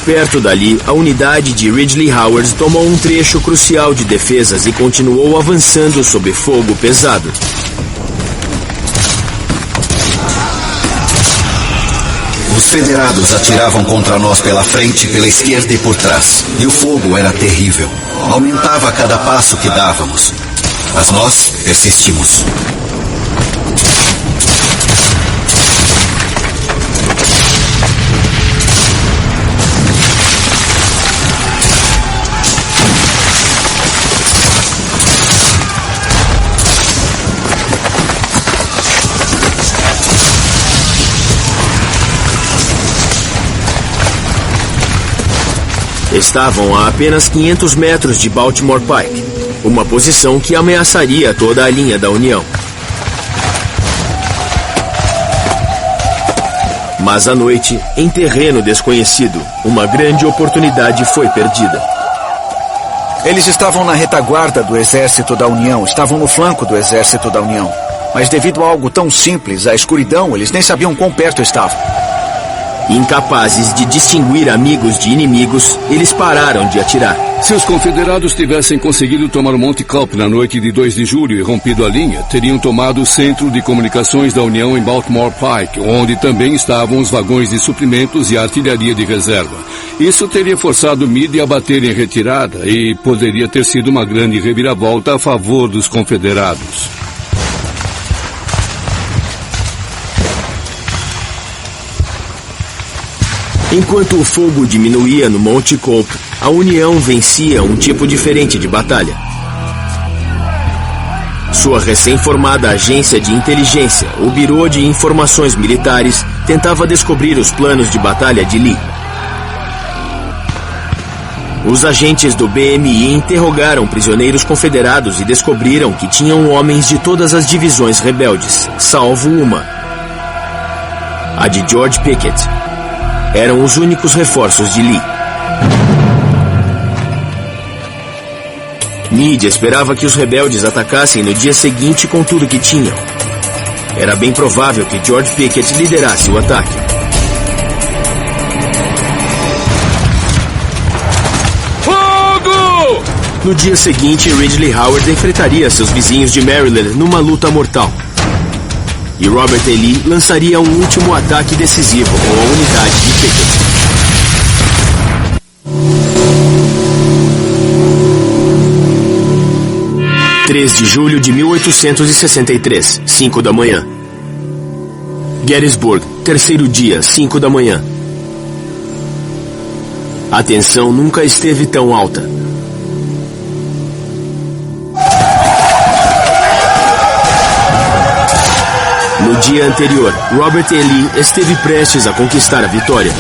Perto dali, a unidade de Ridley Howard tomou um trecho crucial de defesas e continuou avançando sob fogo pesado. Os federados atiravam contra nós pela frente, pela esquerda e por trás. E o fogo era terrível. Aumentava a cada passo que dávamos. Mas nós persistimos. Estavam a apenas 500 metros de Baltimore Pike, uma posição que ameaçaria toda a linha da União. Mas à noite, em terreno desconhecido, uma grande oportunidade foi perdida. Eles estavam na retaguarda do exército da União, estavam no flanco do exército da União. Mas devido a algo tão simples, a escuridão, eles nem sabiam quão perto estavam. Incapazes de distinguir amigos de inimigos, eles pararam de atirar. Se os confederados tivessem conseguido tomar o Monte Cope na noite de 2 de julho e rompido a linha, teriam tomado o centro de comunicações da União em Baltimore Pike, onde também estavam os vagões de suprimentos e a artilharia de reserva. Isso teria forçado Meade a bater em retirada e poderia ter sido uma grande reviravolta a favor dos confederados. Enquanto o fogo diminuía no Monte Cope, a União vencia um tipo diferente de batalha. Sua recém-formada agência de inteligência, o Bureau de Informações Militares, tentava descobrir os planos de batalha de Lee. Os agentes do BMI interrogaram prisioneiros confederados e descobriram que tinham homens de todas as divisões rebeldes, salvo uma: a de George Pickett. Eram os únicos reforços de Lee. Meade esperava que os rebeldes atacassem no dia seguinte com tudo que tinham. Era bem provável que George Pickett liderasse o ataque. Fogo! No dia seguinte, Ridley Howard enfrentaria seus vizinhos de Maryland numa luta mortal. E Robert E. Lee lançaria um último ataque decisivo com a unidade de Pickett. – 3 de julho de 1863, 5 da manhã. Gettysburg, terceiro dia, 5 da manhã. A tensão nunca esteve tão alta. No dia anterior, Robert E. Lee esteve prestes a conquistar a vitória.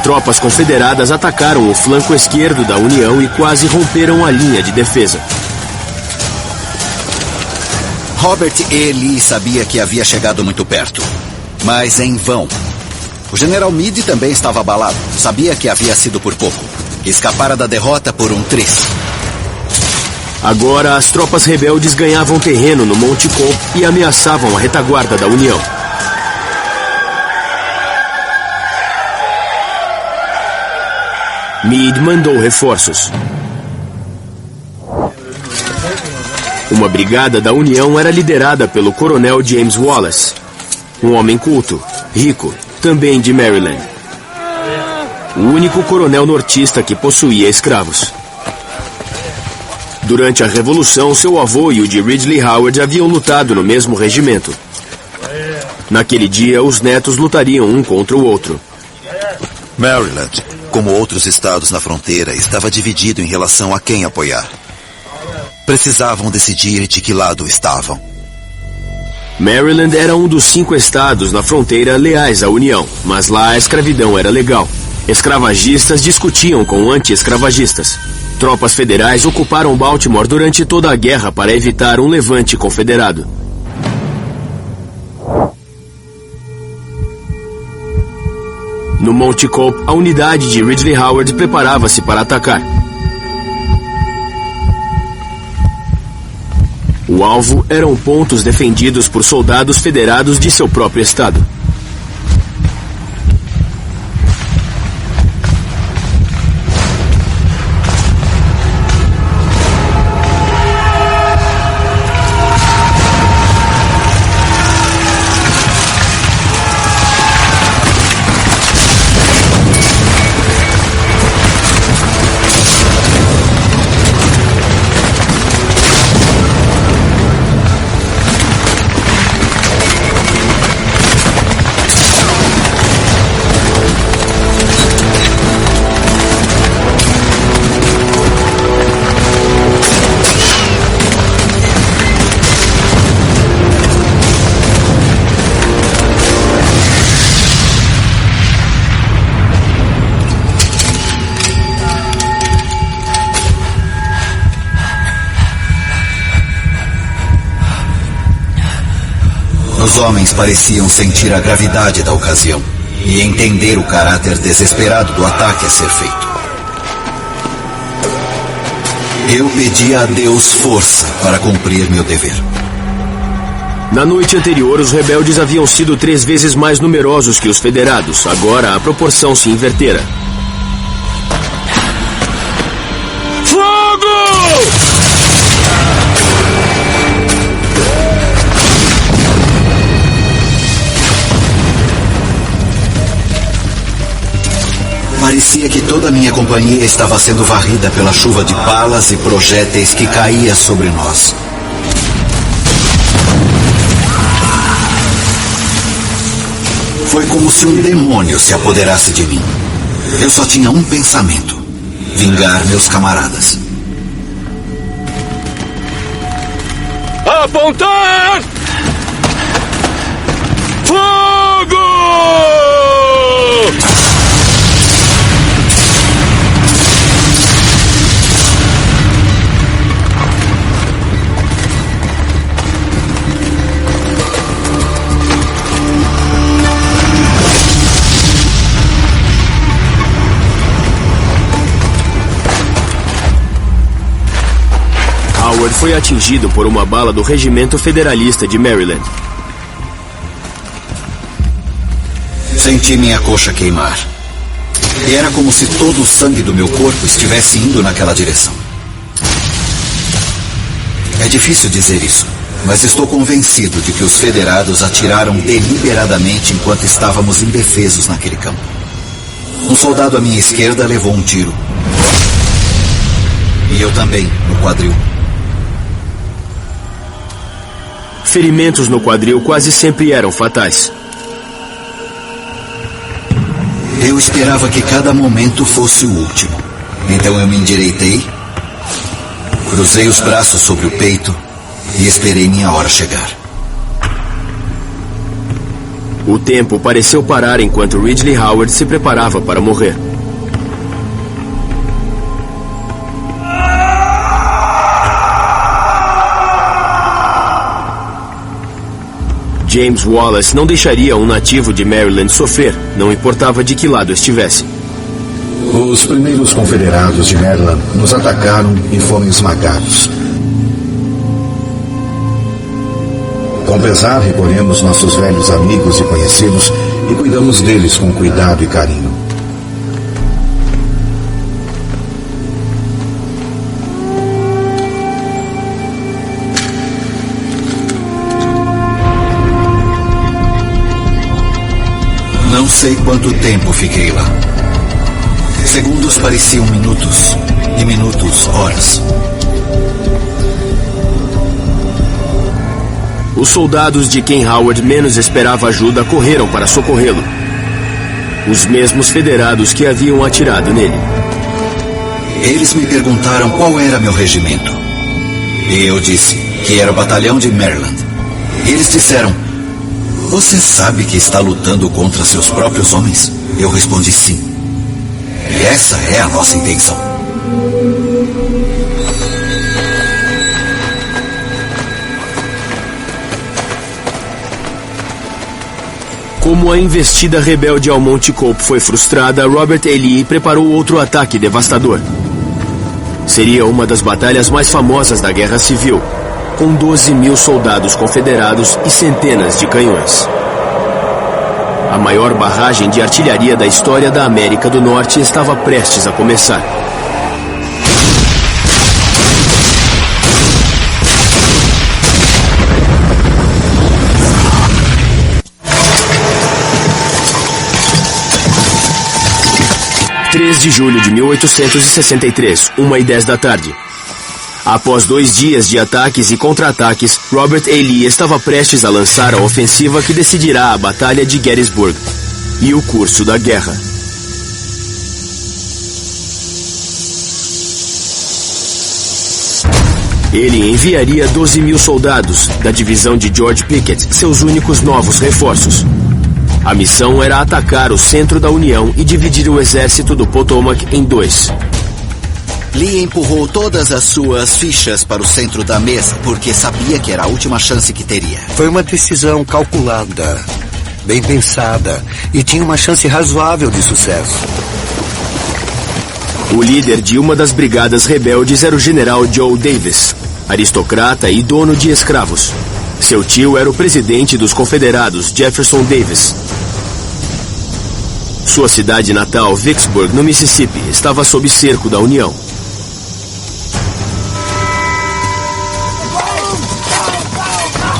Tropas confederadas atacaram o flanco esquerdo da União e quase romperam a linha de defesa. Robert E. Lee sabia que havia chegado muito perto. Mas em vão. O general Meade também estava abalado. Sabia que havia sido por pouco. Escapara da derrota por um tris. Agora, as tropas rebeldes ganhavam terreno no Monte Cope e ameaçavam a retaguarda da União. Meade mandou reforços. Uma brigada da União era liderada pelo coronel James Wallace, um homem culto, rico, também de Maryland. O único coronel nortista que possuía escravos. Durante a Revolução, seu avô e o de Ridley Howard haviam lutado no mesmo regimento. Naquele dia, os netos lutariam um contra o outro. Maryland, como outros estados na fronteira, estava dividido em relação a quem apoiar. Precisavam decidir de que lado estavam. Maryland era um dos 5 estados na fronteira leais à União, mas lá a escravidão era legal. Escravagistas discutiam com anti-escravagistas. Tropas federais ocuparam Baltimore durante toda a guerra para evitar um levante confederado. No Monte Cope, a unidade de Ridley Howard preparava-se para atacar. O alvo eram pontos defendidos por soldados federados de seu próprio estado. Os homens pareciam sentir a gravidade da ocasião e entender o caráter desesperado do ataque a ser feito. Eu pedi a Deus força para cumprir meu dever. Na noite anterior, os rebeldes haviam sido 3 vezes mais numerosos que os federados. Agora, a proporção se invertera. Parecia que toda a minha companhia estava sendo varrida pela chuva de balas e projéteis que caía sobre nós. Foi como se um demônio se apoderasse de mim. Eu só tinha um pensamento: vingar meus camaradas. Apontar! Fogo! Howard foi atingido por uma bala do Regimento Federalista de Maryland. Senti minha coxa queimar. E era como se todo o sangue do meu corpo estivesse indo naquela direção. É difícil dizer isso, mas estou convencido de que os federados atiraram deliberadamente enquanto estávamos indefesos naquele campo. Um soldado à minha esquerda levou um tiro. E eu também, no quadril. Ferimentos no quadril quase sempre eram fatais. Eu esperava que cada momento fosse o último. Então eu me endireitei, cruzei os braços sobre o peito e esperei minha hora chegar. O tempo pareceu parar enquanto Ridley Howard se preparava para morrer. James Wallace não deixaria um nativo de Maryland sofrer, não importava de que lado estivesse. Os primeiros confederados de Maryland nos atacaram e foram esmagados. Com pesar, recolhemos nossos velhos amigos e conhecidos e cuidamos deles com cuidado e carinho. Não sei quanto tempo fiquei lá. Segundos pareciam minutos, e minutos horas. Os soldados de quem Howard menos esperava ajuda correram para socorrê-lo. Os mesmos federados que haviam atirado nele. Eles me perguntaram qual era meu regimento. E eu disse que era o batalhão de Maryland. Eles disseram: "Você sabe que está lutando contra seus próprios homens?" Eu respondi sim. E essa é a nossa intenção. Como a investida rebelde ao Monte Cope foi frustrada, Robert E. Lee preparou outro ataque devastador. Seria uma das batalhas mais famosas da Guerra Civil, com 12.000 soldados confederados e centenas de canhões. A maior barragem de artilharia da história da América do Norte estava prestes a começar. De julho de 1863, 1h10 da tarde. Após 2 dias de ataques e contra-ataques, Robert E. Lee estava prestes a lançar a ofensiva que decidirá a Batalha de Gettysburg e o curso da guerra. Ele enviaria 12.000 soldados da divisão de George Pickett, seus únicos novos reforços. A missão era atacar o centro da União e dividir o exército do Potomac em 2. Lee empurrou todas as suas fichas para o centro da mesa, porque sabia que era a última chance que teria. Foi uma decisão calculada, bem pensada, e tinha uma chance razoável de sucesso. O líder de uma das brigadas rebeldes era o general Joe Davis, aristocrata e dono de escravos. Seu tio era o presidente dos confederados, Jefferson Davis. Sua cidade natal, Vicksburg, no Mississippi, estava sob cerco da União.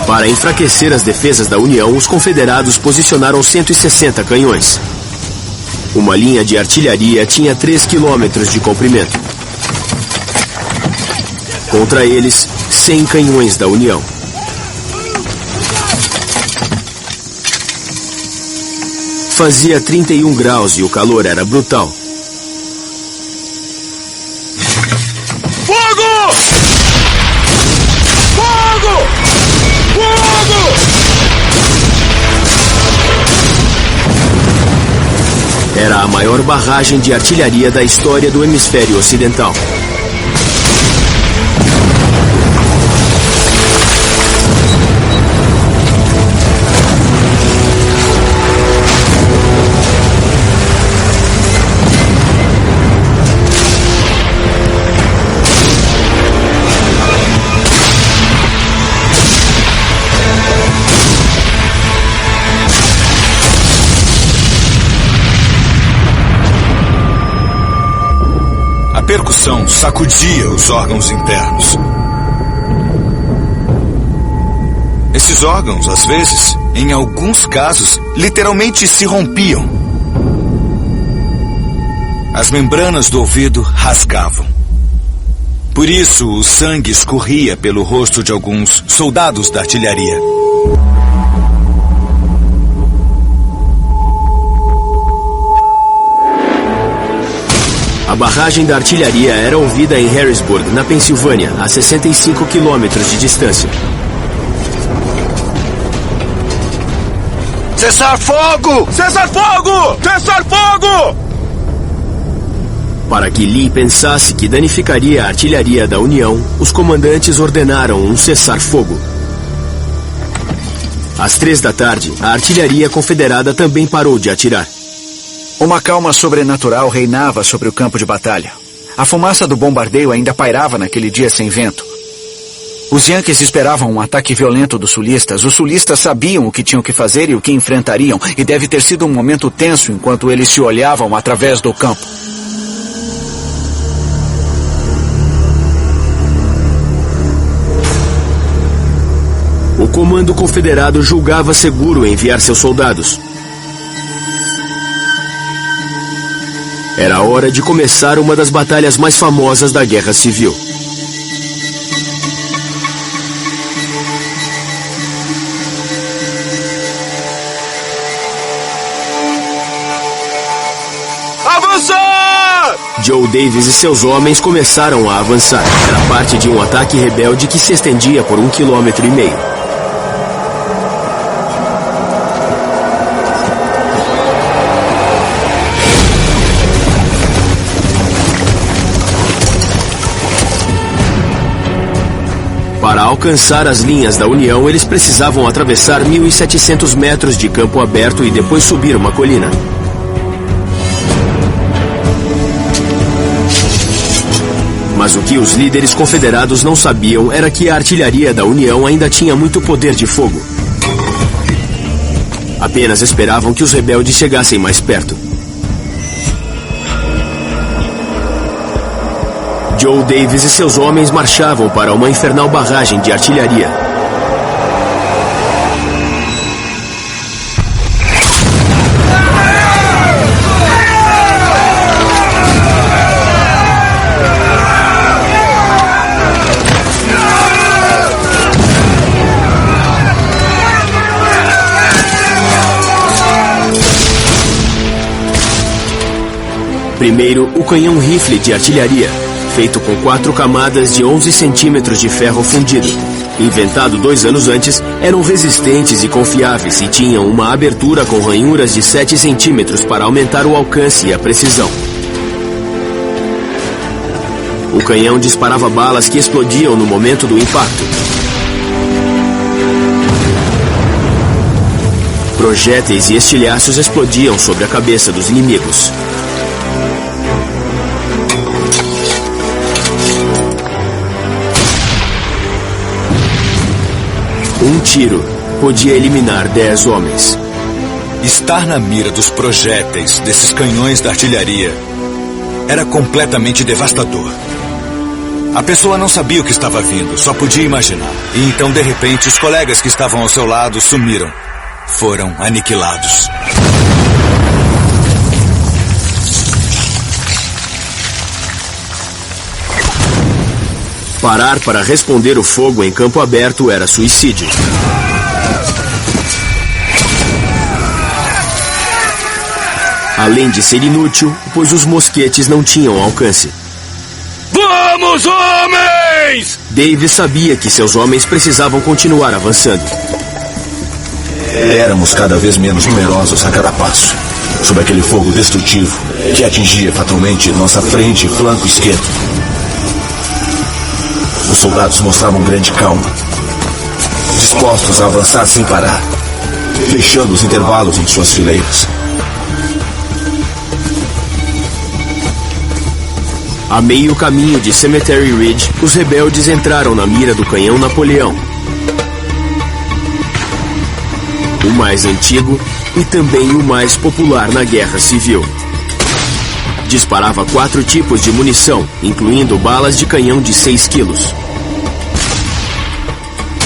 Para enfraquecer as defesas da União, os confederados posicionaram 160 canhões. Uma linha de artilharia tinha 3 quilômetros de comprimento. Contra eles, 100 canhões da União. Fazia 31 graus e o calor era brutal. Fogo! Fogo! Fogo! Era a maior barragem de artilharia da história do hemisfério ocidental. A percussão sacudia os órgãos internos. Esses órgãos, às vezes, em alguns casos, literalmente se rompiam. As membranas do ouvido rasgavam. Por isso, o sangue escorria pelo rosto de alguns soldados da artilharia. A barragem da artilharia era ouvida em Harrisburg, na Pensilvânia, a 65 quilômetros de distância. Cessar fogo! Cessar fogo! Cessar fogo! Para que Lee pensasse que danificaria a artilharia da União, os comandantes ordenaram um cessar-fogo. Às 3 da tarde, a artilharia confederada também parou de atirar. Uma calma sobrenatural reinava sobre o campo de batalha. A fumaça do bombardeio ainda pairava naquele dia sem vento. Os Yankees esperavam um ataque violento dos sulistas. Os sulistas sabiam o que tinham que fazer e o que enfrentariam, e deve ter sido um momento tenso enquanto eles se olhavam através do campo. O comando confederado julgava seguro enviar seus soldados. Era hora de começar uma das batalhas mais famosas da Guerra Civil. Avançar! Joe Davis e seus homens começaram a avançar. Era parte de um ataque rebelde que se estendia por 1,5 km. Para alcançar as linhas da União, eles precisavam atravessar 1.700 metros de campo aberto e depois subir uma colina. Mas o que os líderes confederados não sabiam era que a artilharia da União ainda tinha muito poder de fogo. Apenas esperavam que os rebeldes chegassem mais perto. Joe Davis e seus homens marchavam para uma infernal barragem de artilharia. Primeiro, o canhão rifle de artilharia, feito com 4 camadas de 11 centímetros de ferro fundido. Inventado 2 anos antes, eram resistentes e confiáveis e tinham uma abertura com ranhuras de 7 centímetros para aumentar o alcance e a precisão. O canhão disparava balas que explodiam no momento do impacto. Projéteis e estilhaços explodiam sobre a cabeça dos inimigos. Um tiro podia eliminar 10 homens. Estar na mira dos projéteis desses canhões da artilharia era completamente devastador. A pessoa não sabia o que estava vindo, só podia imaginar. E então, de repente, os colegas que estavam ao seu lado sumiram. Foram aniquilados. Parar para responder o fogo em campo aberto era suicídio. Além de ser inútil, pois os mosquetes não tinham alcance. Vamos, homens! Davis sabia que seus homens precisavam continuar avançando. Éramos cada vez menos numerosos a cada passo, sob aquele fogo destrutivo que atingia fatalmente nossa frente e flanco esquerdo. Os soldados mostravam grande calma, dispostos a avançar sem parar, fechando os intervalos em suas fileiras. A meio caminho de Cemetery Ridge, os rebeldes entraram na mira do canhão Napoleão. O mais antigo e também o mais popular na Guerra Civil. Disparava 4 tipos de munição, incluindo balas de canhão de 6 quilos.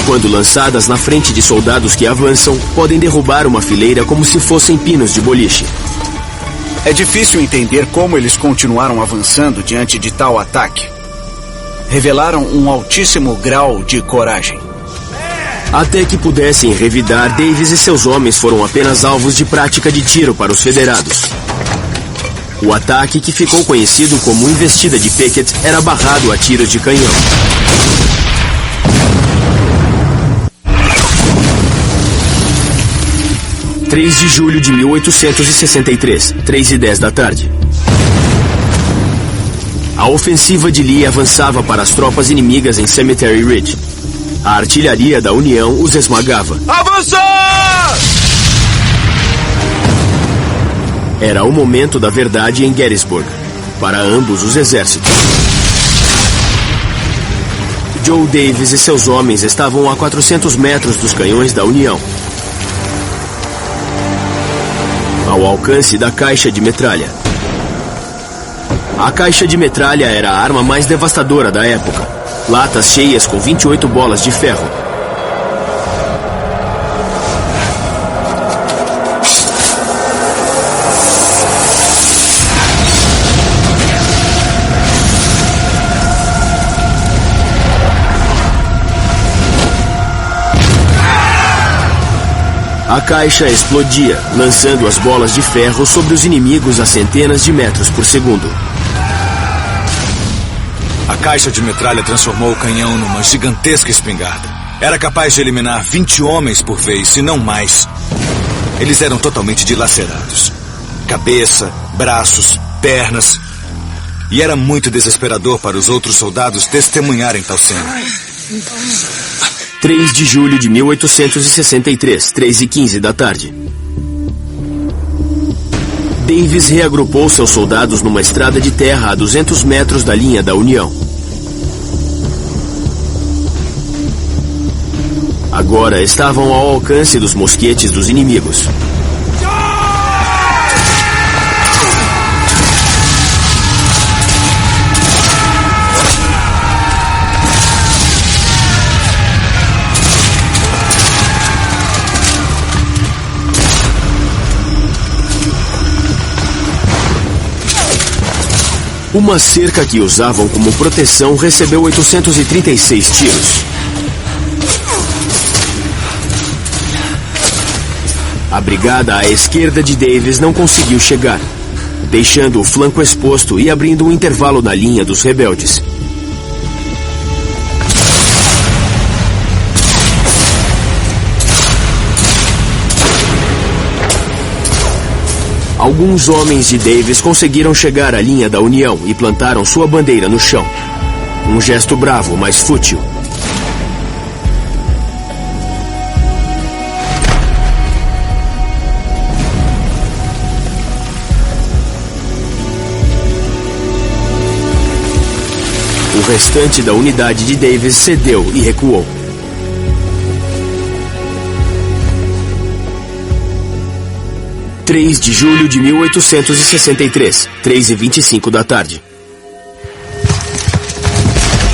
Quando lançadas na frente de soldados que avançam, podem derrubar uma fileira como se fossem pinos de boliche. É difícil entender como eles continuaram avançando diante de tal ataque. Revelaram um altíssimo grau de coragem. Até que pudessem revidar, Davis e seus homens foram apenas alvos de prática de tiro para os federados. O ataque, que ficou conhecido como Investida de Pickett, era barrado a tiros de canhão. 3 de julho de 1863, 3:10 da tarde. A ofensiva de Lee avançava para as tropas inimigas em Cemetery Ridge. A artilharia da União os esmagava. Avançar! Era o momento da verdade em Gettysburg, para ambos os exércitos. Joe Davis e seus homens estavam a 400 metros dos canhões da União, ao alcance da caixa de metralha. A caixa de metralha era a arma mais devastadora da época. Latas cheias com 28 bolas de ferro. A caixa explodia, lançando as bolas de ferro sobre os inimigos a centenas de metros por segundo. A caixa de metralha transformou o canhão numa gigantesca espingarda. Era capaz de eliminar 20 homens por vez, se não mais. Eles eram totalmente dilacerados. Cabeça, braços, pernas. E era muito desesperador para os outros soldados testemunharem tal cena. 3 de julho de 1863, 3h15 da tarde. Davis reagrupou seus soldados numa estrada de terra a 200 metros da linha da União. Agora estavam ao alcance dos mosquetes dos inimigos. Uma cerca que usavam como proteção recebeu 836 tiros. A brigada à esquerda de Davis não conseguiu chegar, deixando o flanco exposto e abrindo um intervalo na linha dos rebeldes. Alguns homens de Davis conseguiram chegar à linha da União e plantaram sua bandeira no chão. Um gesto bravo, mas fútil. O restante da unidade de Davis cedeu e recuou. – 3 de julho de 1863, 3h25 da tarde.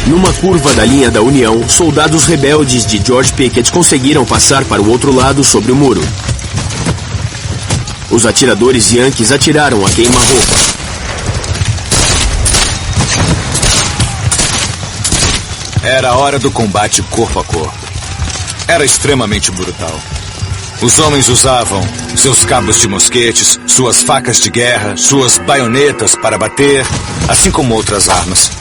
Numa curva da linha da União, soldados rebeldes de George Pickett conseguiram passar para o outro lado sobre o muro. Os atiradores yankees atiraram a queima-roupa. Era a hora do combate corpo a corpo. Era extremamente brutal. Os homens usavam seus cabos de mosquetes, suas facas de guerra, suas baionetas para bater, assim como outras armas.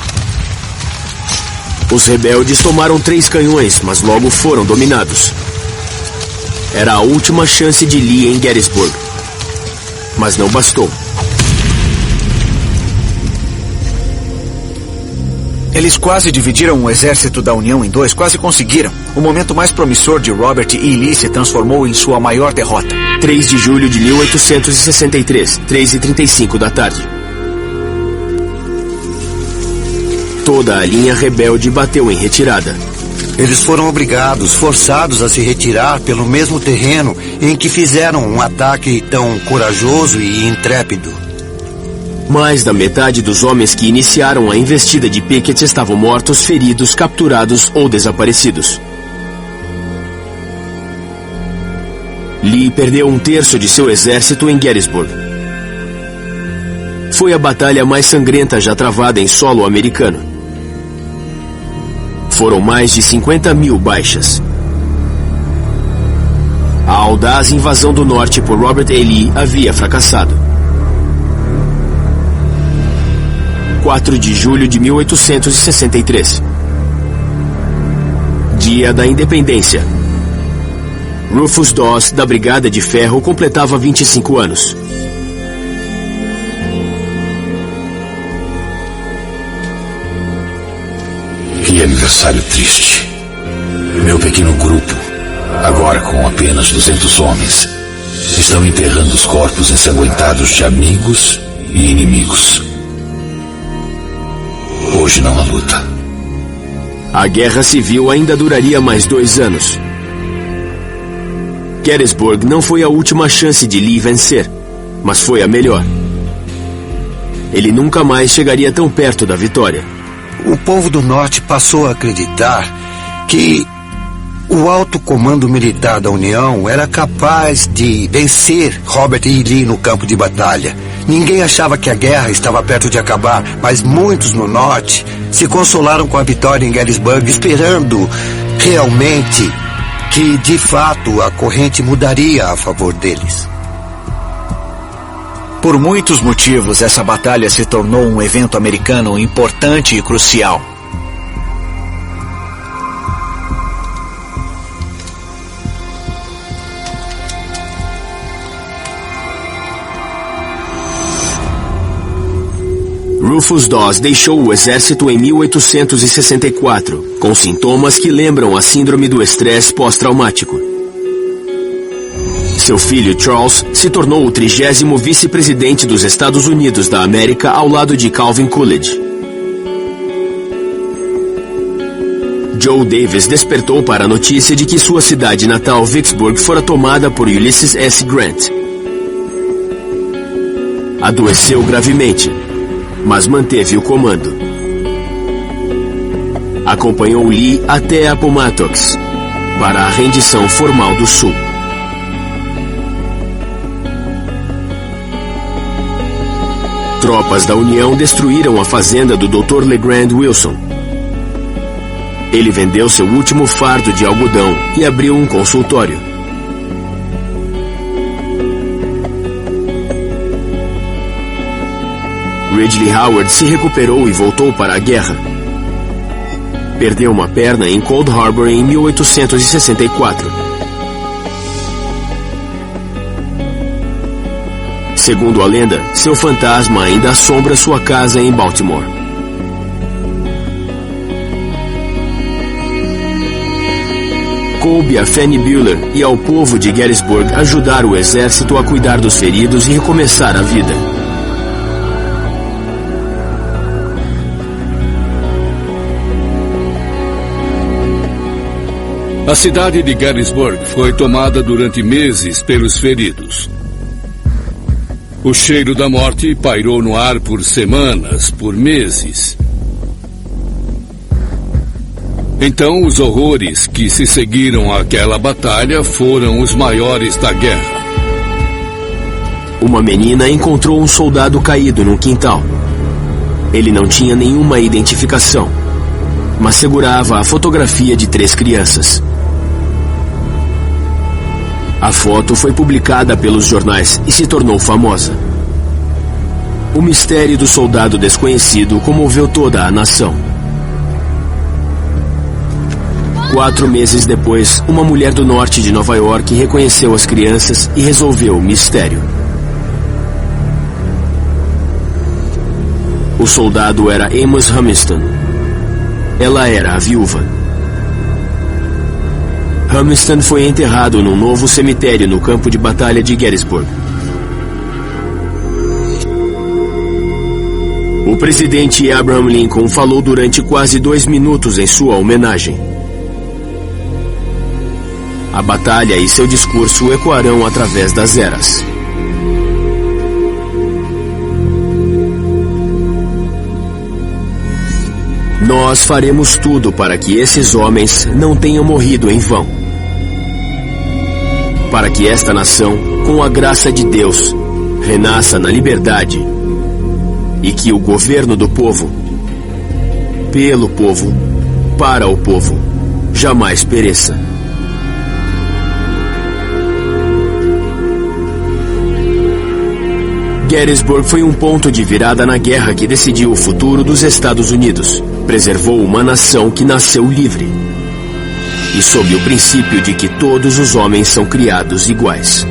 Os rebeldes tomaram 3 canhões, mas logo foram dominados. Era a última chance de Lee em Gettysburg. Mas não bastou. Eles quase dividiram o exército da União em 2, quase conseguiram. O momento mais promissor de Robert E. Lee se transformou em sua maior derrota. 3 de julho de 1863, 3h35 da tarde. Toda a linha rebelde bateu em retirada. Eles foram obrigados, forçados a se retirar pelo mesmo terreno em que fizeram um ataque tão corajoso e intrépido. Mais da metade dos homens que iniciaram a investida de Pickett estavam mortos, feridos, capturados ou desaparecidos. Lee perdeu 1/3 de seu exército em Gettysburg. Foi a batalha mais sangrenta já travada em solo americano. Foram mais de 50.000 baixas. A audaz invasão do norte por Robert E. Lee havia fracassado. 4 de julho de 1863. Dia da Independência. Rufus Dawes, da Brigada de Ferro, completava 25 anos. Que aniversário triste. Meu pequeno grupo, agora com apenas 200 homens, estão enterrando os corpos ensanguentados de amigos e inimigos. Hoje não há luta. A guerra civil ainda duraria mais 2 anos. Gettysburg não foi a última chance de Lee vencer, mas foi a melhor. Ele nunca mais chegaria tão perto da vitória. O povo do Norte passou a acreditar que o alto comando militar da União era capaz de vencer Robert E. Lee no campo de batalha. Ninguém achava que a guerra estava perto de acabar, mas muitos no Norte se consolaram com a vitória em Gettysburg, esperando realmente que, de fato, a corrente mudaria a favor deles. Por muitos motivos, essa batalha se tornou um evento americano importante e crucial. Rufus Dawes deixou o exército em 1864, com sintomas que lembram a síndrome do estresse pós-traumático. Seu filho Charles se tornou o 30º vice-presidente dos Estados Unidos da América ao lado de Calvin Coolidge. Joe Davis despertou para a notícia de que sua cidade natal, Vicksburg, fora tomada por Ulysses S. Grant. Adoeceu gravemente, mas manteve o comando. Acompanhou Lee até Appomattox, para a rendição formal do Sul. Tropas da União destruíram a fazenda do Dr. LeGrand Wilson. Ele vendeu seu último fardo de algodão e abriu um consultório. Ridley Howard se recuperou e voltou para a guerra. Perdeu uma perna em Cold Harbor em 1864. Segundo a lenda, seu fantasma ainda assombra sua casa em Baltimore. Coube a Fanny Bueller e ao povo de Gettysburg ajudar o exército a cuidar dos feridos e recomeçar a vida. A cidade de Gettysburg foi tomada durante meses pelos feridos. O cheiro da morte pairou no ar por semanas, por meses. Então, os horrores que se seguiram àquela batalha foram os maiores da guerra. Uma menina encontrou um soldado caído no quintal. Ele não tinha nenhuma identificação, mas segurava a fotografia de 3 crianças. A foto foi publicada pelos jornais e se tornou famosa. O mistério do soldado desconhecido comoveu toda a nação. 4 meses depois, uma mulher do norte de Nova York reconheceu as crianças e resolveu o mistério. O soldado era Amos Humiston. Ela era a viúva. Humiston foi enterrado num novo cemitério no campo de batalha de Gettysburg. O presidente Abraham Lincoln falou durante quase 2 minutos em sua homenagem. A batalha e seu discurso ecoarão através das eras. Nós faremos tudo para que esses homens não tenham morrido em vão. Para que esta nação, com a graça de Deus, renasça na liberdade e que o governo do povo, pelo povo, para o povo, jamais pereça. Gettysburg foi um ponto de virada na guerra que decidiu o futuro dos Estados Unidos. Preservou uma nação que nasceu livre e sob o princípio de que todos os homens são criados iguais.